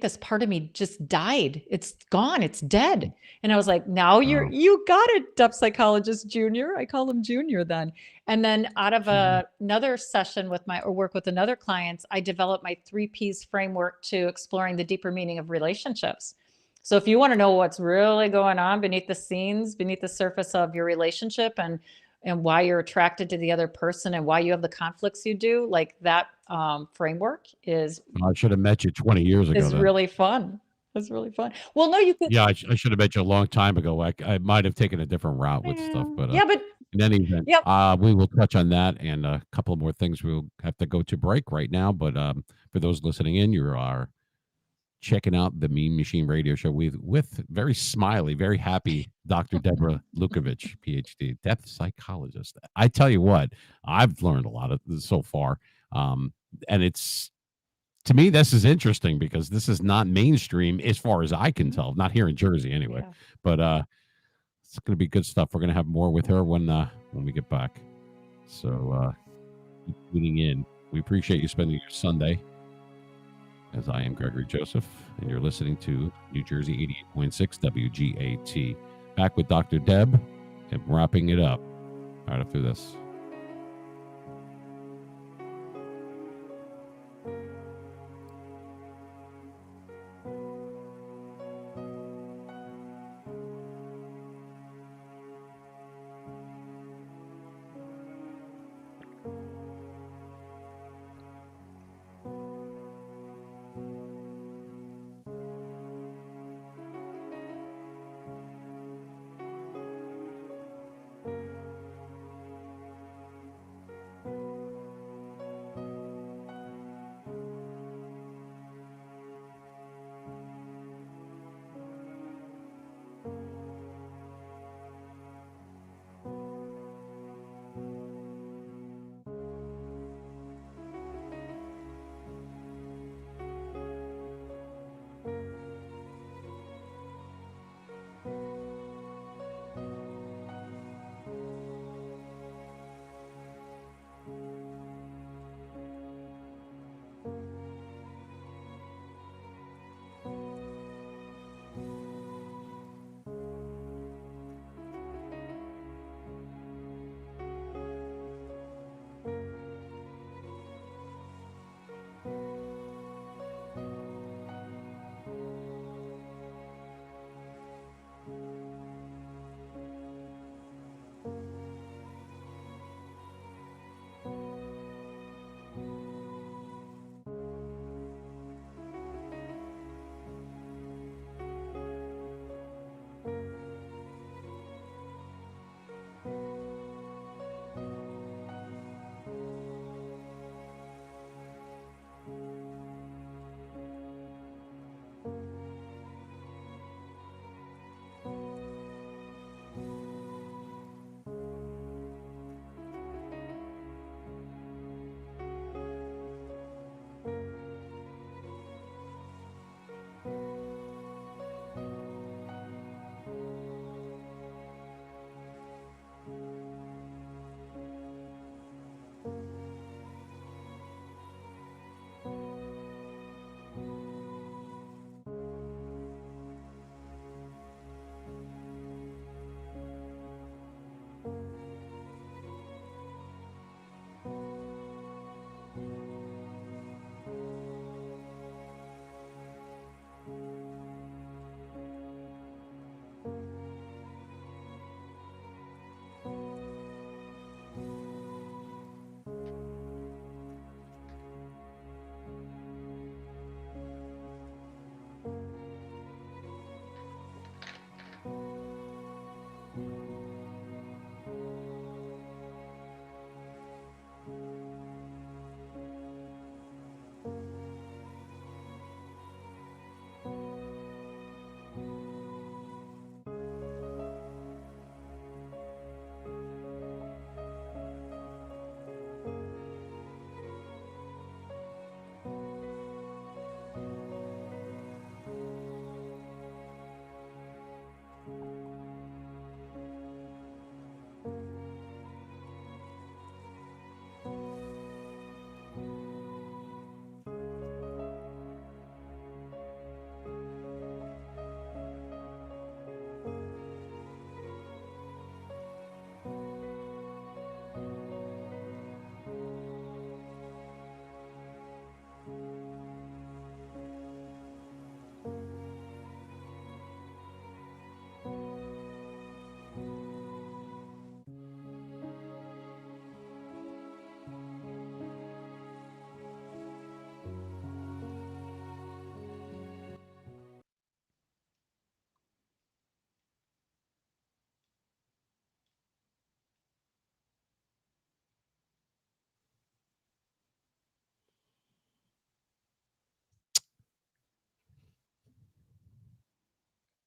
this part of me just died. It's gone. It's dead. And I was like, now oh, you got it, Deb Psychologist Junior. I call him Junior then. And then out of gee, another session or work with another clients, I developed my 3 Ps framework to exploring the deeper meaning of relationships. So if you want to know what's really going on beneath the scenes, beneath the surface of your relationship, and why you're attracted to the other person and why you have the conflicts you do, like that framework I should have met you 20 years ago is then. really fun. It's really fun. Well, no, you could. Yeah, I should have met you a long time ago. I might have taken a different route with stuff, but Yeah, but in any event, yep. we will touch on that and a couple more things. We'll have to go to break right now, but for those listening in, you are checking out the Mean Machine Radio Show with very smiley, very happy Dr. Deborah Lukovich, PhD, depth psychologist. I tell you what, I've learned a lot of this so far, and it's to me this is interesting because this is not mainstream as far as I can tell, not here in Jersey anyway. Yeah. But it's going to be good stuff. We're going to have more with her when we get back. So keep tuning in. We appreciate you spending your Sunday. As I am Gregory Joseph, and you're listening to New Jersey 88.6 WGAT. Back with Dr. Deb and wrapping it up right after this.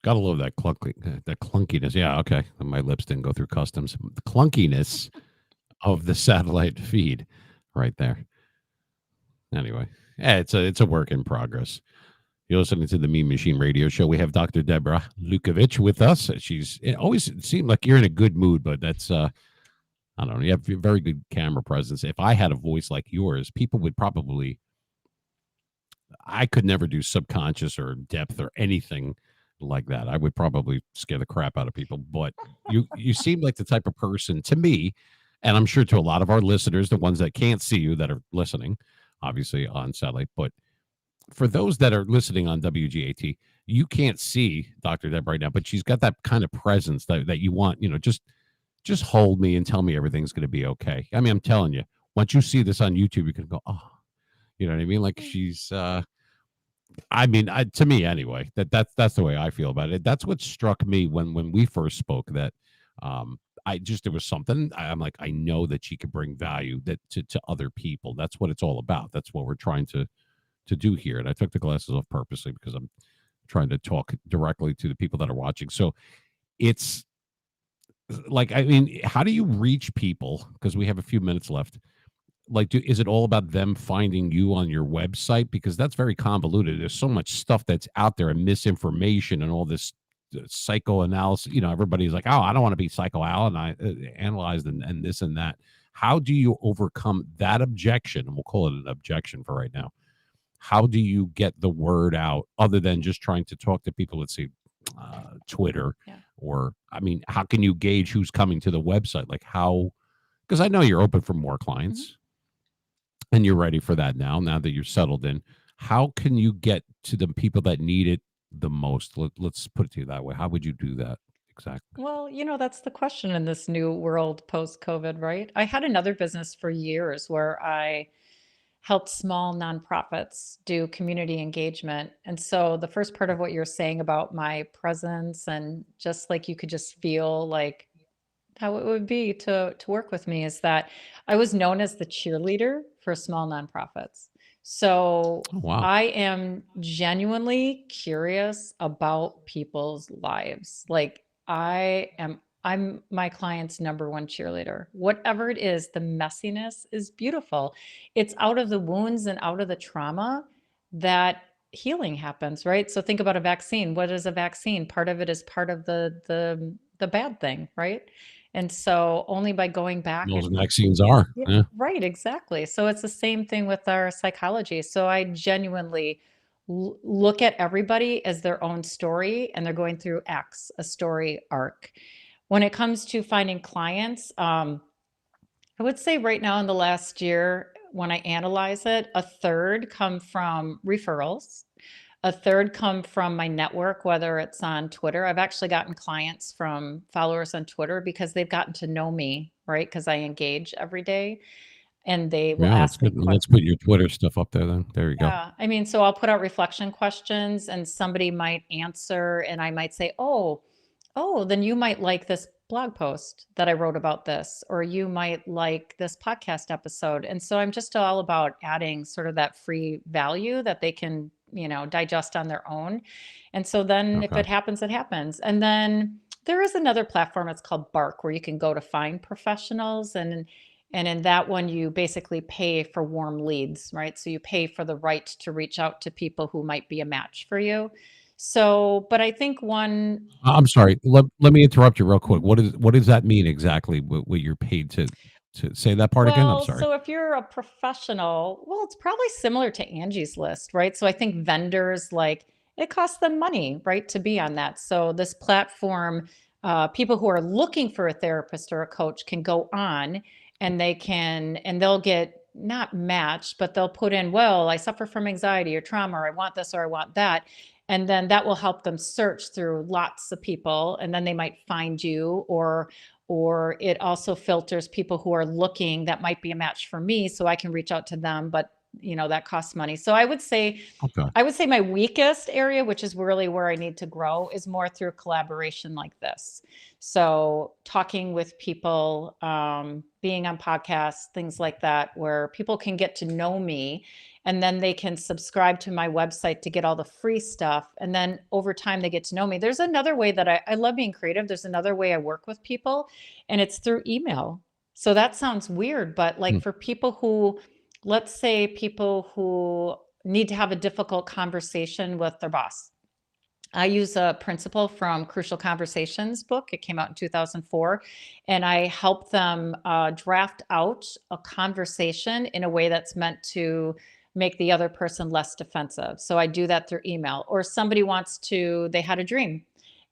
Gotta love that clunkiness. Yeah, okay. My lips didn't go through customs. The clunkiness of the satellite feed right there. Anyway, yeah, it's a work in progress. You're listening to the Mean Machine Radio Show. We have Dr. Deborah Lukovic with us. It always seemed like you're in a good mood, but that's I don't know. You have a very good camera presence. If I had a voice like yours, people would probably I could never do subconscious or depth or anything like that. I would probably scare the crap out of people. But you seem like the type of person to me, and I'm sure to a lot of our listeners, the ones that can't see you that are listening, obviously on satellite, but for those that are listening on WGAT, you can't see Dr. Deb right now, but she's got that kind of presence that you want, just hold me and tell me everything's going to be okay. I mean, I'm telling you, once you see this on YouTube, you can go, oh, you know what I mean? Like she's, I mean, to me anyway, that's the way I feel about it. That's what struck me when we first spoke. That I just there was something. I'm like, I know that she could bring value that to other people. That's what it's all about. That's what we're trying to do here. And I took the glasses off purposely because I'm trying to talk directly to the people that are watching. So it's like, I mean, how do you reach people? Because we have a few minutes left. Like, is it all about them finding you on your website? Because that's very convoluted. There's so much stuff that's out there and misinformation and all this psychoanalysis. Everybody's like, oh, I don't want to be psychoanalyzed and this and that. How do you overcome that objection? And we'll call it an objection for right now. How do you get the word out other than just trying to talk to people, let's see, Twitter? Yeah. Or I mean, how can you gauge who's coming to the website? Like how, because I know you're open for more clients and you're ready for that now that you're settled in. How can you get to the people that need it the most? Let's put it to you that way. How would you do that exactly? Well, that's the question in this new world post-COVID, right? I had another business for years where I helped small nonprofits do community engagement. And so the first part of what you're saying about my presence and just like you could just feel like how it would be to work with me is that I was known as the cheerleader for small nonprofits. So Oh, wow. I am genuinely curious about people's lives. Like I'm my client's number one cheerleader. Whatever it is, the messiness is beautiful. It's out of the wounds and out of the trauma that healing happens, right? So think about a vaccine. What is a vaccine? Part of it is part of the bad thing, right? And so only by going back Those and vaccines are. yeah, Yeah. right, exactly. So it's the same thing with our psychology. So I genuinely look at everybody as their own story and they're going through X, a story arc. When it comes to finding clients, I would say right now in the last year, when I analyze it, a third come from referrals. A third come from my network, whether it's on Twitter. I've actually gotten clients from followers on Twitter because they've gotten to know me, right? Because I engage every day and they will Yeah, that's ask me good. Let's put your Twitter stuff up there then. There you go. yeah, I mean, so I'll put out reflection questions and somebody might answer and I might say, "Oh, then you might like this blog post that I wrote about this, or you might like this podcast episode." And so I'm just all about adding sort of that free value that they can, digest on their own. And so then if Okay. it happens, it happens. And then there is another platform, it's called Bark, where you can go to find professionals and in that one, you basically pay for warm leads, right? So you pay for the right to reach out to people who might be a match for you. So, but I think one, I'm sorry. Let me interrupt you real quick. Mhm. What does that mean exactly? What you're paid to say that part again? I'm Well, sorry. so if you're a professional, well, it's probably similar to Angie's List, right? So I think vendors like it costs them money, right, to be on that. So this platform, people who are looking for a therapist or a coach can go on and and they'll get not matched, but they'll put in, well, I suffer from anxiety or trauma, or I want this or I want that. And then that will help them search through lots of people. And then they might find you or it also filters people who are looking that might be a match for me so I can reach out to them, but that costs money. So Okay. I would say my weakest area, which is really where I need to grow, is more through collaboration like this. So talking with people, being on podcasts, things like that, where people can get to know me, and then they can subscribe to my website to get all the free stuff. And then over time, they get to know me. There's another way that I love being creative. There's another way I work with people, and it's through email. So that sounds weird, but like Hmm. for people who, let's say people who need to have a difficult conversation with their boss. I use a principle from Crucial Conversations book. It came out in 2004. And I help them draft out a conversation in a way that's meant to make the other person less defensive. So I do that through email. Or somebody they had a dream,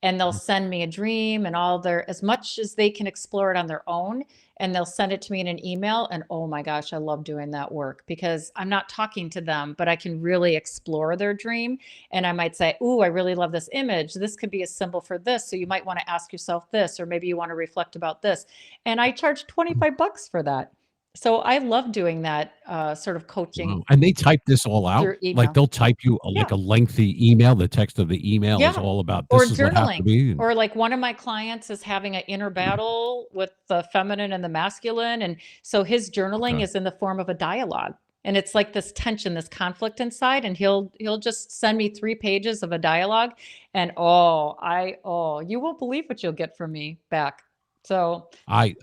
and they'll send me a dream and all as much as they can explore it on their own, and they'll send it to me in an email. And oh my gosh, I love doing that work because I'm not talking to them, but I can really explore their dream. And I might say, "Ooh, I really love this image. This could be a symbol for this. So you might want to ask yourself this, or maybe you want to reflect about this." And I charge $25 for that. So I love doing that sort of Wow. coaching And they type this all out? through Like, email. they'll type you like Yeah. a lengthy email. The text of the email is Yeah. all about, Or "This is what happened to journaling. me," and Or like one of my clients is having an inner battle with the feminine and the masculine. And so his journaling okay. is in the form of a dialogue. And it's like this tension, this conflict inside. And he'll just send me 3 pages of a dialogue. And you won't believe what you'll get from me back. So I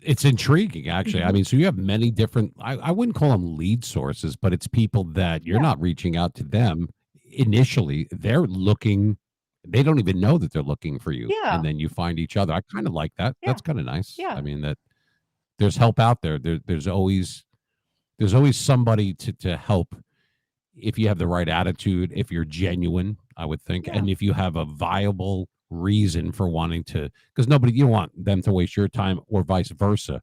it's intriguing, actually. I mhm. mean, so you have many different, I wouldn't call them lead sources, but it's people that you're Yeah. not reaching out to them initially. They're looking, they don't even know that they're looking for you, and Yeah. then you find each other. I kinda like that. Yeah. That's kinda nice. Yeah. I mean, that there's help out there. There's always somebody to help if you have the right attitude, if you're genuine, I would think, Yeah. and if you have a viable reason for wanting to, because nobody, you don't want them to waste your time or vice versa.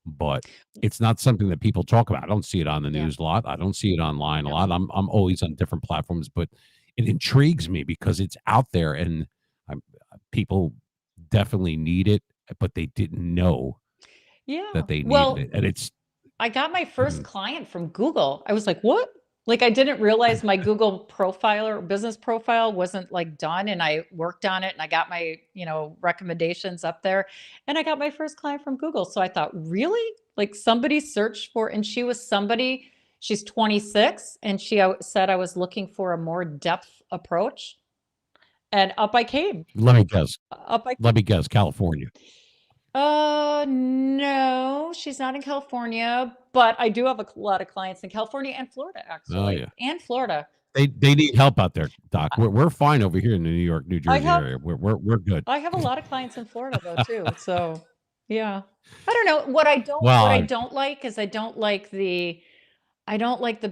But it's not something that people talk about. I don't see it on the Yeah. news a lot. I don't see it online a No. lot. I'm always on different platforms, but it intrigues me because it's out there, and I'm, people definitely need it, but they didn't know Yeah. that they needed Well, it, and it's I got my first mhm, client from Google. I was like, "What?" Like, I didn't realize my Google profile or business profile wasn't, like, done, and I worked on it, and I got my, recommendations up there, and I got my first client from Google. So I thought, "Really?" Like, somebody searched for, and she's 26, and said I was looking for a more depth approach, and up I came. let me guess. Up I Let me guess, California. No, she's not in California, but I do have a lot of clients in California and Florida, Oh actually, yeah. and Florida. They need help out there, Doc. We're fine over here in the New York, New I Jersey have area. We're good. I have a lot of clients in Florida though too, so yeah. I don't know, what I Well, don't like is I don't like the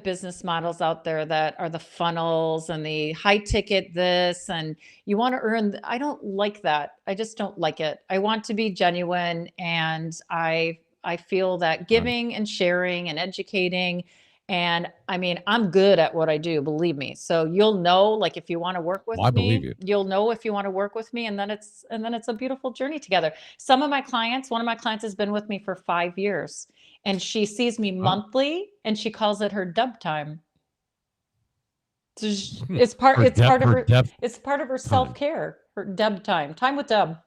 business models out there that are the funnels and the high ticket this, and you want to earn. I don't like that. I just don't like it. I want to be genuine, and I feel that I giving and sharing and educating, and I mean, I'm good at what I do, believe me. So you'll know, like, if you want to work with well, I believe me, you. you'll know if you want to work with me, and then it's a beautiful journey together. One of my clients has been with me for 5 years, and she sees me Oh, monthly, and she calls it her dub time. So her depth it's part of her time. self-care, her dub time, time with Deb.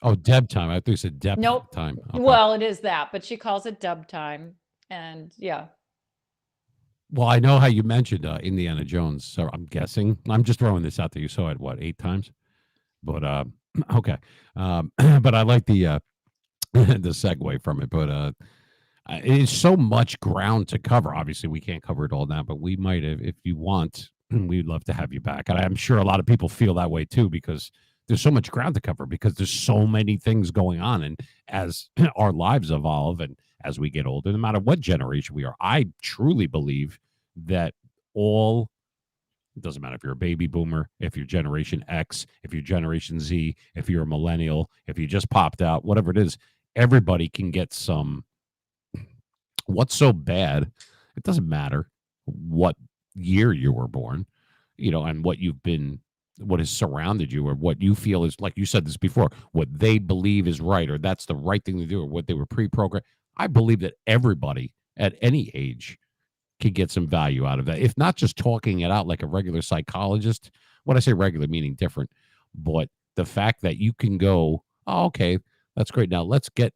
Oh, Deb time. I thought you said depth Nope. time. Okay. Well, it is that, but she calls it dub time. And yeah. Well, I know how you mentioned Indiana Jones, so I'm guessing. I'm just throwing this out there. You saw it what, 8 times? But okay. But I like the the segue from it. But it is so much ground to cover. Obviously, we can't cover it all now, but we might have, if you want. We'd love to have you back, and I'm sure a lot of people feel that way too because there's so much ground to cover because there's so many things going on, and as our lives evolve and as we get older, no matter what generation we are, I truly believe that all, it doesn't matter if you're a baby boomer, if you're Generation X, if you're Generation Z, if you're a millennial, if you just popped out, whatever it is, everybody can get some. What's so bad? It doesn't matter what year you were born, and what has surrounded you, or what you feel is, like you said this before, what they believe is right, or that's the right thing to do, or what they were pre programmed. I believe that everybody at any age could get some value out of that. If not just talking it out like a regular psychologist, when I say regular, meaning different, but the fact that you can go, oh, okay, that's great. Now let's get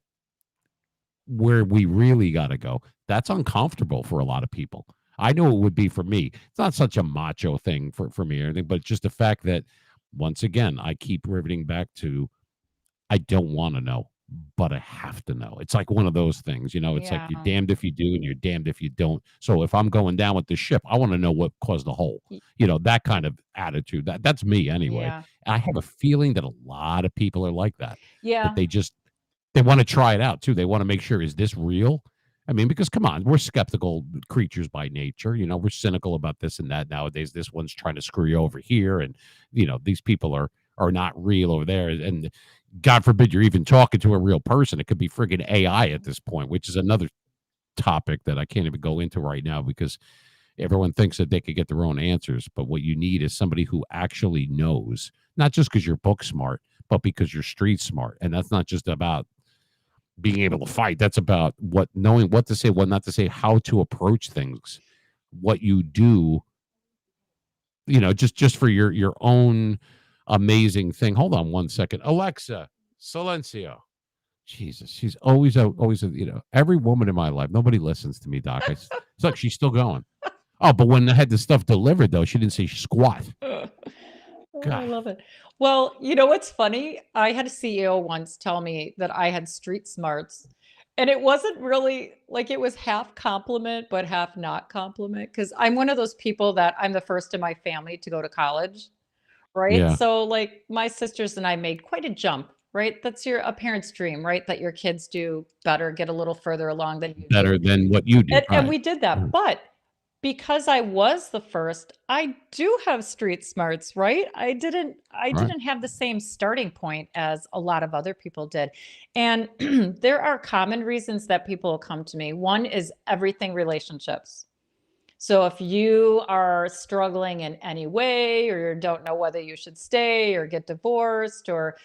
where we really got to go. That's uncomfortable for a lot of people. I know it would be for me. It's not such a macho thing for me or anything, but just the fact that once again, I keep riveting back to I don't want to know, but I have to know. It's like one of those things, it's like Yeah. you're damned if you do and you're damned if you don't. So if I'm going down with the ship, I want to know what caused the hole. Y That kind of attitude. That's me anyway. yeah. I have a feeling that a lot of people are like that Yeah. they want to try it out too. They want to make sure, is this real? I mean, because come on, we're skeptical creatures by nature. We're cynical about this and that nowadays. This one's trying to screw you over here, and these people are not real over there. And God forbid you're even talking to a real person. It could be friggin' AI at this point, which is another topic that I can't even go into right now because everyone thinks that they could get their own answers. But what you need is somebody who actually knows, not just because you're book smart, but because you're street smart. And that's not just about being able to fight. That's about knowing what to say, what not to say, how to approach things, what you do, just for your own amazing thing. Hold on one second. Alexa, silencio. Jesus, she's always, every woman in my life, nobody listens to me, Doc. It's like she's still going. Oh, but when I had the stuff delivered, though, she didn't say squat. Oh, I God. love it. Well, you know what's funny? I had a CEO once tell me that I had street smarts, and it wasn't really like it was half compliment, but half not compliment. Because 'cause I'm one of those people that I'm the first in my family to go to college, right? Yeah. So, like, my sisters and I made quite a jump, right? That's a parent's dream, right? That your kids do better, get a little further along than you Better do. than what you did. And Right. we did that, but because I was the first, I do have street smarts, right? I Right. didn't have the same starting point as a lot of other people did. And there are common reasons that people will come to me. One is everything relationships. So if you are struggling in any way or you don't know whether you should stay or get divorced or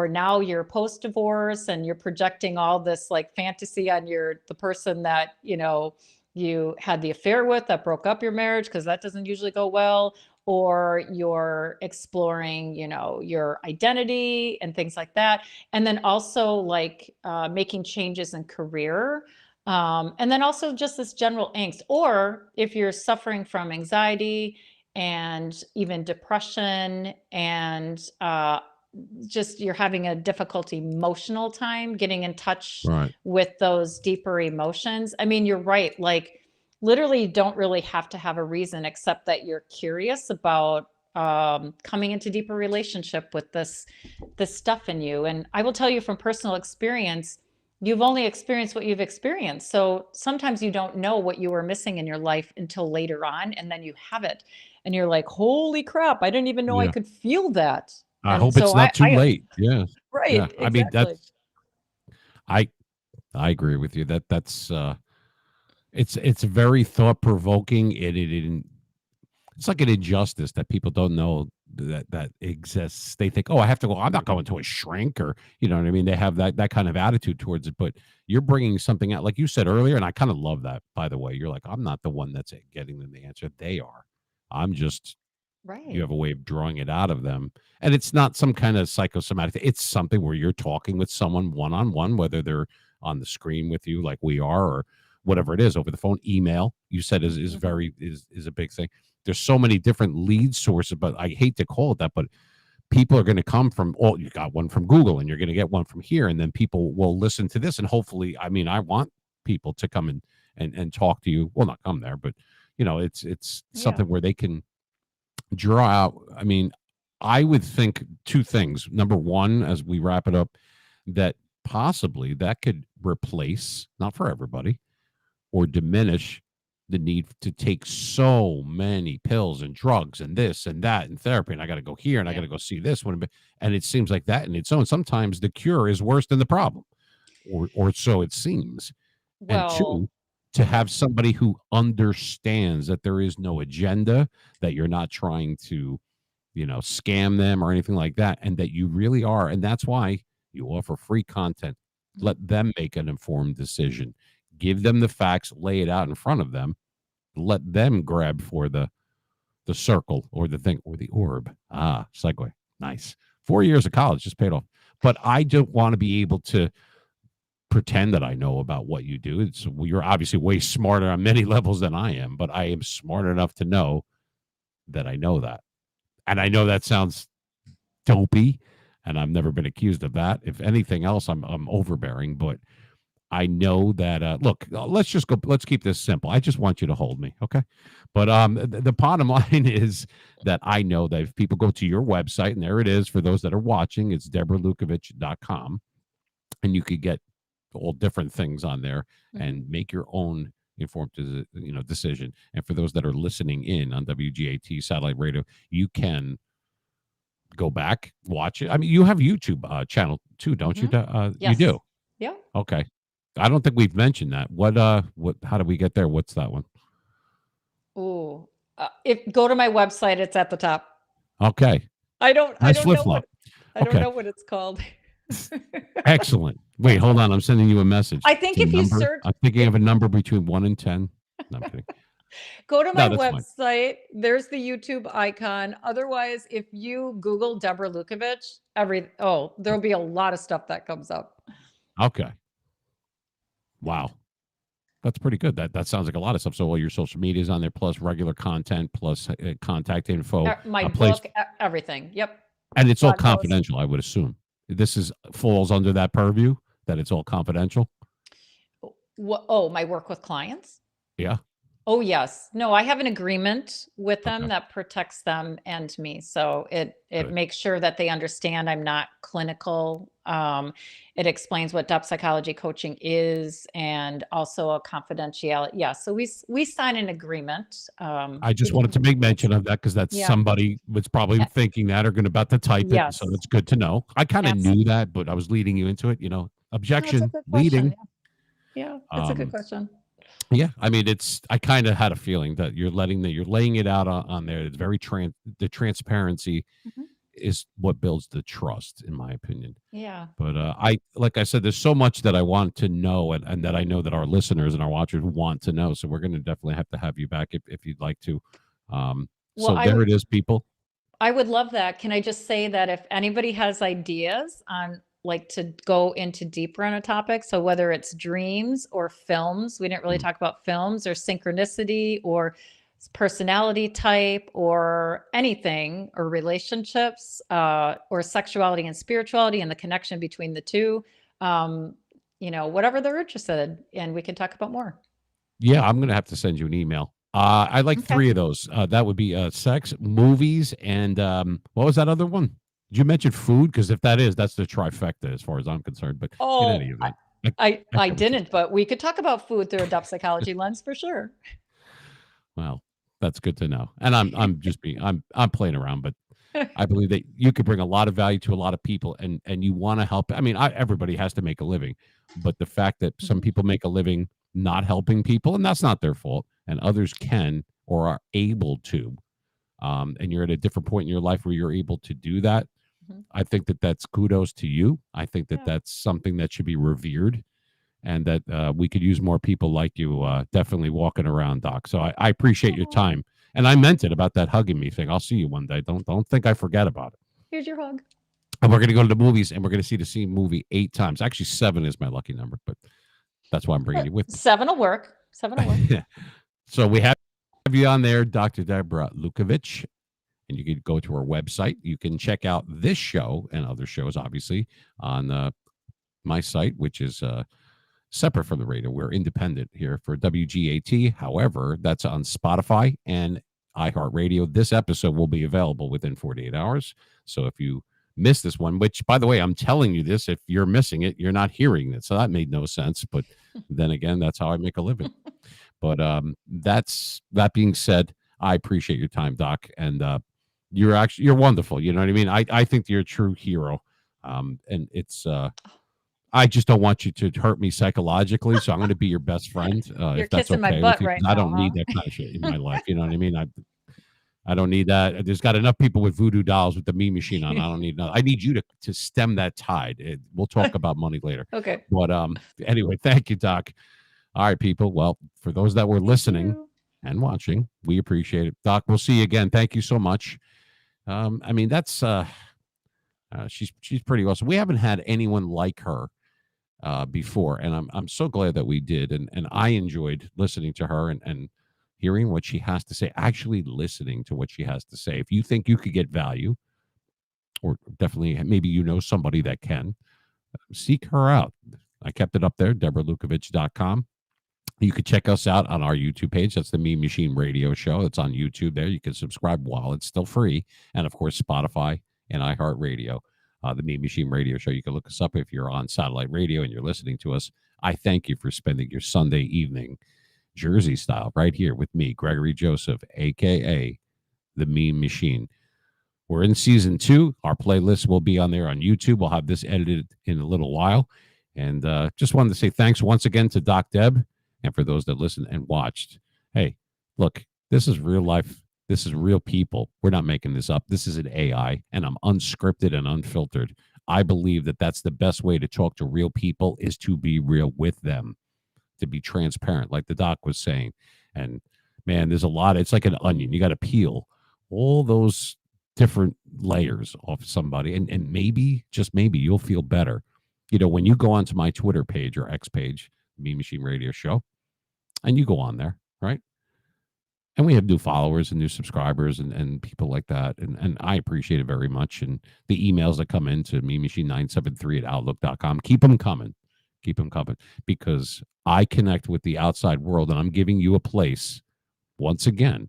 now you're post divorce and you're projecting all this like fantasy on the person that, you had the affair with that broke up your marriage because that doesn't usually go well, or you're exploring, your identity and things like that. And then also like making changes in career, and then also just this general angst, or if you're suffering from anxiety and even depression and just you're having a difficult emotional time getting in touch Right. with those deeper emotions. I mean, you're right. Like, literally, you don't really have to have a reason except that you're curious about coming into deeper relationship with this stuff in you. And I will tell you from personal experience, you've only experienced what you've experienced. So sometimes you don't know what you were missing in your life until later on, and then you have it. And you're like, holy crap, I didn't even know I Yeah. could feel that. I And hope it's so not too I late. Yeah. Yeah. right, I mean, exactly. I I agree with you. That's it's very thought provoking. It's like an injustice that people don't know that exists. They think, oh, I have to go. I'm not going to a shrink, or you know what I mean. They have that kind of attitude towards it. But you're bringing something out, like you said earlier, and I kind of love that. By the way, you're like, I'm not the one that's getting them the answer. They are. I'm just you Right. have a way of drawing it out of them. And it's not some kind of psychosomatic thing. It's something where you're talking with someone one on one, whether they're on the screen with you like we are, or whatever it is, over the phone. Email, you said, is Mhm. very is a big thing. There's so many different lead sources, but I hate to call it that, but people are going to come from, oh, you got one from Google and you're going to get one from here. And then people will listen to this. And hopefully, I mean, I want people to come and talk to you. Well, not come there, but it's Yeah. something where they can draw out. I mean, I would think two things. Number one, as we wrap it up, that possibly that could replace, not for everybody, or diminish the need to take so many pills and drugs and this and that and therapy. And I got to go here and I got Yeah. to go see this one. And it seems like that in its own. Sometimes the cure is worse than the problem, or so it seems. And Well, two, to yeah. have somebody who understands that there is no agenda, that you're not trying to scam them or anything like that, and that you really are. And that's why you offer free content. Mhm. Let them make an informed decision. Give them the facts, lay it out in front of them, let them grab for the circle or the thing or the orb. Ah, segue. Nice. 4 years of college just paid off. But I don't want to be able to pretend that I know about what you do. It's you're obviously way smarter on many levels than I am, but I am smart enough to know that I know that. And I know that sounds dopey, and I've never been accused of that. If anything else, I'm overbearing, but I know that look, let's just go, let's keep this simple. I just want you to hold me, okay? But the bottom line is that I know that if people go to your website, and there it is for those that are watching, it's deborahlukovich.com, and you could get all different things on there and make your own informed decision. And for those that are listening in on WGAT satellite radio, you can go back, watch it. I mean, you have YouTube channel too, don't you? You Yes. do. Yeah. Okay. I don't think we've mentioned that. What how do we get there? What's that one? Ooh. If go to my website, it's at the top. Okay. I don't Nice know flip-flop. I don't Okay. know what it's called. Excellent. Wait, hold on. I'm sending you a message. I think It's a if you number. search I'm thinking of a number between 1 and 10. No, I'm kidding. go to my No, that's fine. website, there's the YouTube icon. Otherwise, if you Google Deborah Lukovich, there'll be a lot of stuff that comes up. Okay. Wow. That's pretty good. That sounds like a lot of stuff. So all your social media is on there, plus regular content, plus contact info. My place, book, everything. Yep. and it's all Blog posts. confidential, I would assume. This is falls under that purview that it's all confidential. My work with clients? Yeah. Oh, yes. No, I have an agreement with them Okay. that protects them and me. So it Good. makes sure that they understand I'm not clinical. It explains what depth psychology coaching is, and also a confidentiality. Yeah. So we sign an agreement. I just wanted to make mention of that because that's Yeah. somebody was probably thinking that or going about to type it. Yes. So that's good to know. I kind of knew that, but I was leading you into it. No, Objection, that's a good leading. question. Yeah, it's a good question. Yeah, I mean, I kind of had a feeling that you're laying it out on there. It's very the transparency is what builds the trust, in my opinion. Yeah. But like I said, there's so much that I want to know, and that I know that our listeners and our watchers want to know. So we're going to definitely have to have you back if you'd like to. So there it is, people. I would love that. Can I just say that if anybody has ideas on to go into deeper on a topic, so whether it's dreams or films, we didn't really talk about films, or synchronicity or personality type or anything, or relationships, or sexuality and spirituality and the connection between the two, whatever they're interested in, and we can talk about more. Yeah, I'm going to have to send you an email. I like 3 of those. That would be sex, movies, and what was that other one? Did you mention food? Because if that's the trifecta as far as I'm concerned. But in any event, I didn't, but we could talk about food through a depth psychology lens for sure. Well, that's good to know. And I'm just I'm playing around, but I believe that you could bring a lot of value to a lot of people, and you want to help. I mean, everybody has to make a living, but the fact that some people make a living not helping people, and that's not their fault, and others can or are able to, and you're at a different point in your life where you're able to do that. I think that's kudos to you. I think that's something that should be revered, and that we could use more people like you definitely walking around, Doc. So I appreciate your time. And I meant it about that hugging me thing. I'll see you one day. Don't think I forget about it. Here's your hug. And we're going to go to the movies, and we're going to see the same movie 8 times. Actually, 7 is my lucky number, but that's why I'm bringing you with me. 7 will work. 7 will work. So we have you on there, Dr. Deborah Lukovich, and you can go to our website. You can check out this show and other shows, obviously, on my site, which is separate from the radio. We're independent here for WGAT. However, that's on Spotify and iHeartRadio. This episode will be available within 48 hours. So if you miss this one, which, by the way, I'm telling you this, if you're missing it, you're not hearing it. So that made no sense. But then again, that's how I make a living. But that being said, I appreciate your time, Doc. And you're wonderful. You know what I mean? I think you're a true hero. And it's I just don't want you to hurt me psychologically, so I'm going to be your best friend. You're if that's kissing okay my butt with you, right I now, don't need that kind of shit in my life. You know what I mean? I don't need that. There's got enough people with voodoo dolls with the me machine on. I don't need I need you to stem that tide. We'll talk about money later. Okay. But anyway, thank you, Doc. All right, people. Well, for those that were listening, and watching. We appreciate it. Doc, we'll see you again. Thank you so much. I mean, that's she's pretty awesome. We haven't had anyone like her before, and I'm so glad that we did. And I enjoyed listening to her and hearing what she has to say. Actually, listening to what she has to say. If you think you could get value, or definitely maybe you know somebody that can, seek her out. I kept it up there, DeborahLukovich.com. You could check us out on our YouTube page. That's the Mean Machine Radio Show. It's on YouTube there. You can subscribe while it's still free. And of course, Spotify and iHeartRadio. The Mean Machine Radio Show. You can look us up if you're on satellite radio and you're listening to us. I thank you for spending your Sunday evening Jersey style right here with me, Gregory Joseph, a.k.a. The Mean Machine. We're in season 2. Our playlist will be on there on YouTube. We'll have this edited in a little while. And just wanted to say thanks once again to Doc Deb. And for those that listened and watched, hey, look, this is real life. This is real people. We're not making this up. This is an AI, and I'm unscripted and unfiltered. I believe that that's the best way to talk to real people is to be real with them, to be transparent, like the doc was saying. And man, there's a lot. It's like an onion. You got to peel all those different layers off somebody, and maybe, just maybe, you'll feel better. You know, when you go onto my Twitter page or X page, Mean Machine Radio Show, and you go on there, right? And we have new followers and new subscribers and people like that. And I appreciate it very much. And the emails that come into memachine973@outlook.com, keep them coming. Keep them coming. Because I connect with the outside world, and I'm giving you a place, once again.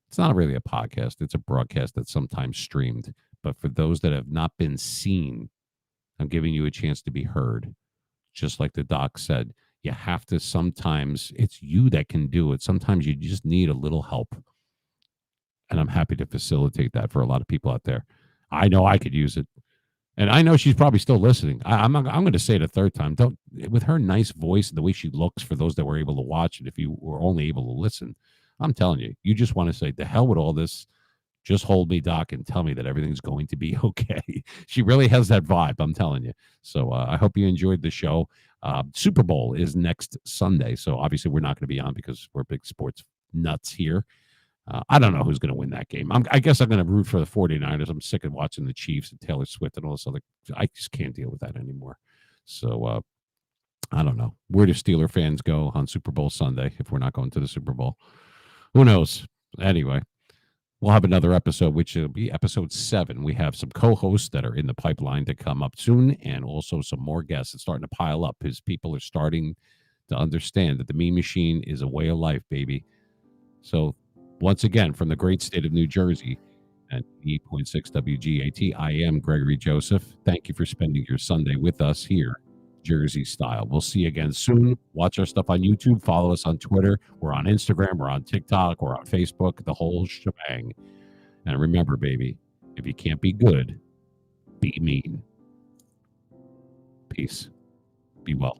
It's not really a podcast. It's a broadcast that's sometimes streamed. But for those that have not been seen, I'm giving you a chance to be heard. Just like the doc said, you have to, sometimes it's you that can do it. Sometimes you just need a little help. And I'm happy to facilitate that for a lot of people out there. I know I could use it. And I know she's probably still listening. I'm going to say it a third time. Don't, with her nice voice and the way she looks, for those that were able to watch it, if you were only able to listen, I'm telling you, you just want to say, the hell with all this. Just hold me, Doc, and tell me that everything's going to be okay. She really has that vibe, I'm telling you. So I hope you enjoyed the show. Super Bowl is next Sunday. So obviously we're not going to be on because we're big sports nuts here. I don't know who's going to win that game. I guess I'm going to root for the 49ers. I'm sick of watching the Chiefs and Taylor Swift and all this other. I just can't deal with that anymore. So I don't know. Where do Steeler fans go on Super Bowl Sunday if we're not going to the Super Bowl? Who knows? Anyway. We'll have another episode, which will be episode 7. We have some co-hosts that are in the pipeline to come up soon, and also some more guests. It's starting to pile up as people are starting to understand that the Mean Machine is a way of life, baby. So, once again, from the great state of New Jersey at 8.6 WGAT, I am Gregory Joseph. Thank you for spending your Sunday with us here, Jersey style. We'll see you again soon. Watch our stuff on YouTube. Follow us on Twitter. We're on Instagram. We're on TikTok. We're on Facebook. The whole shebang. And remember, baby, if you can't be good, be mean. Peace. Be well.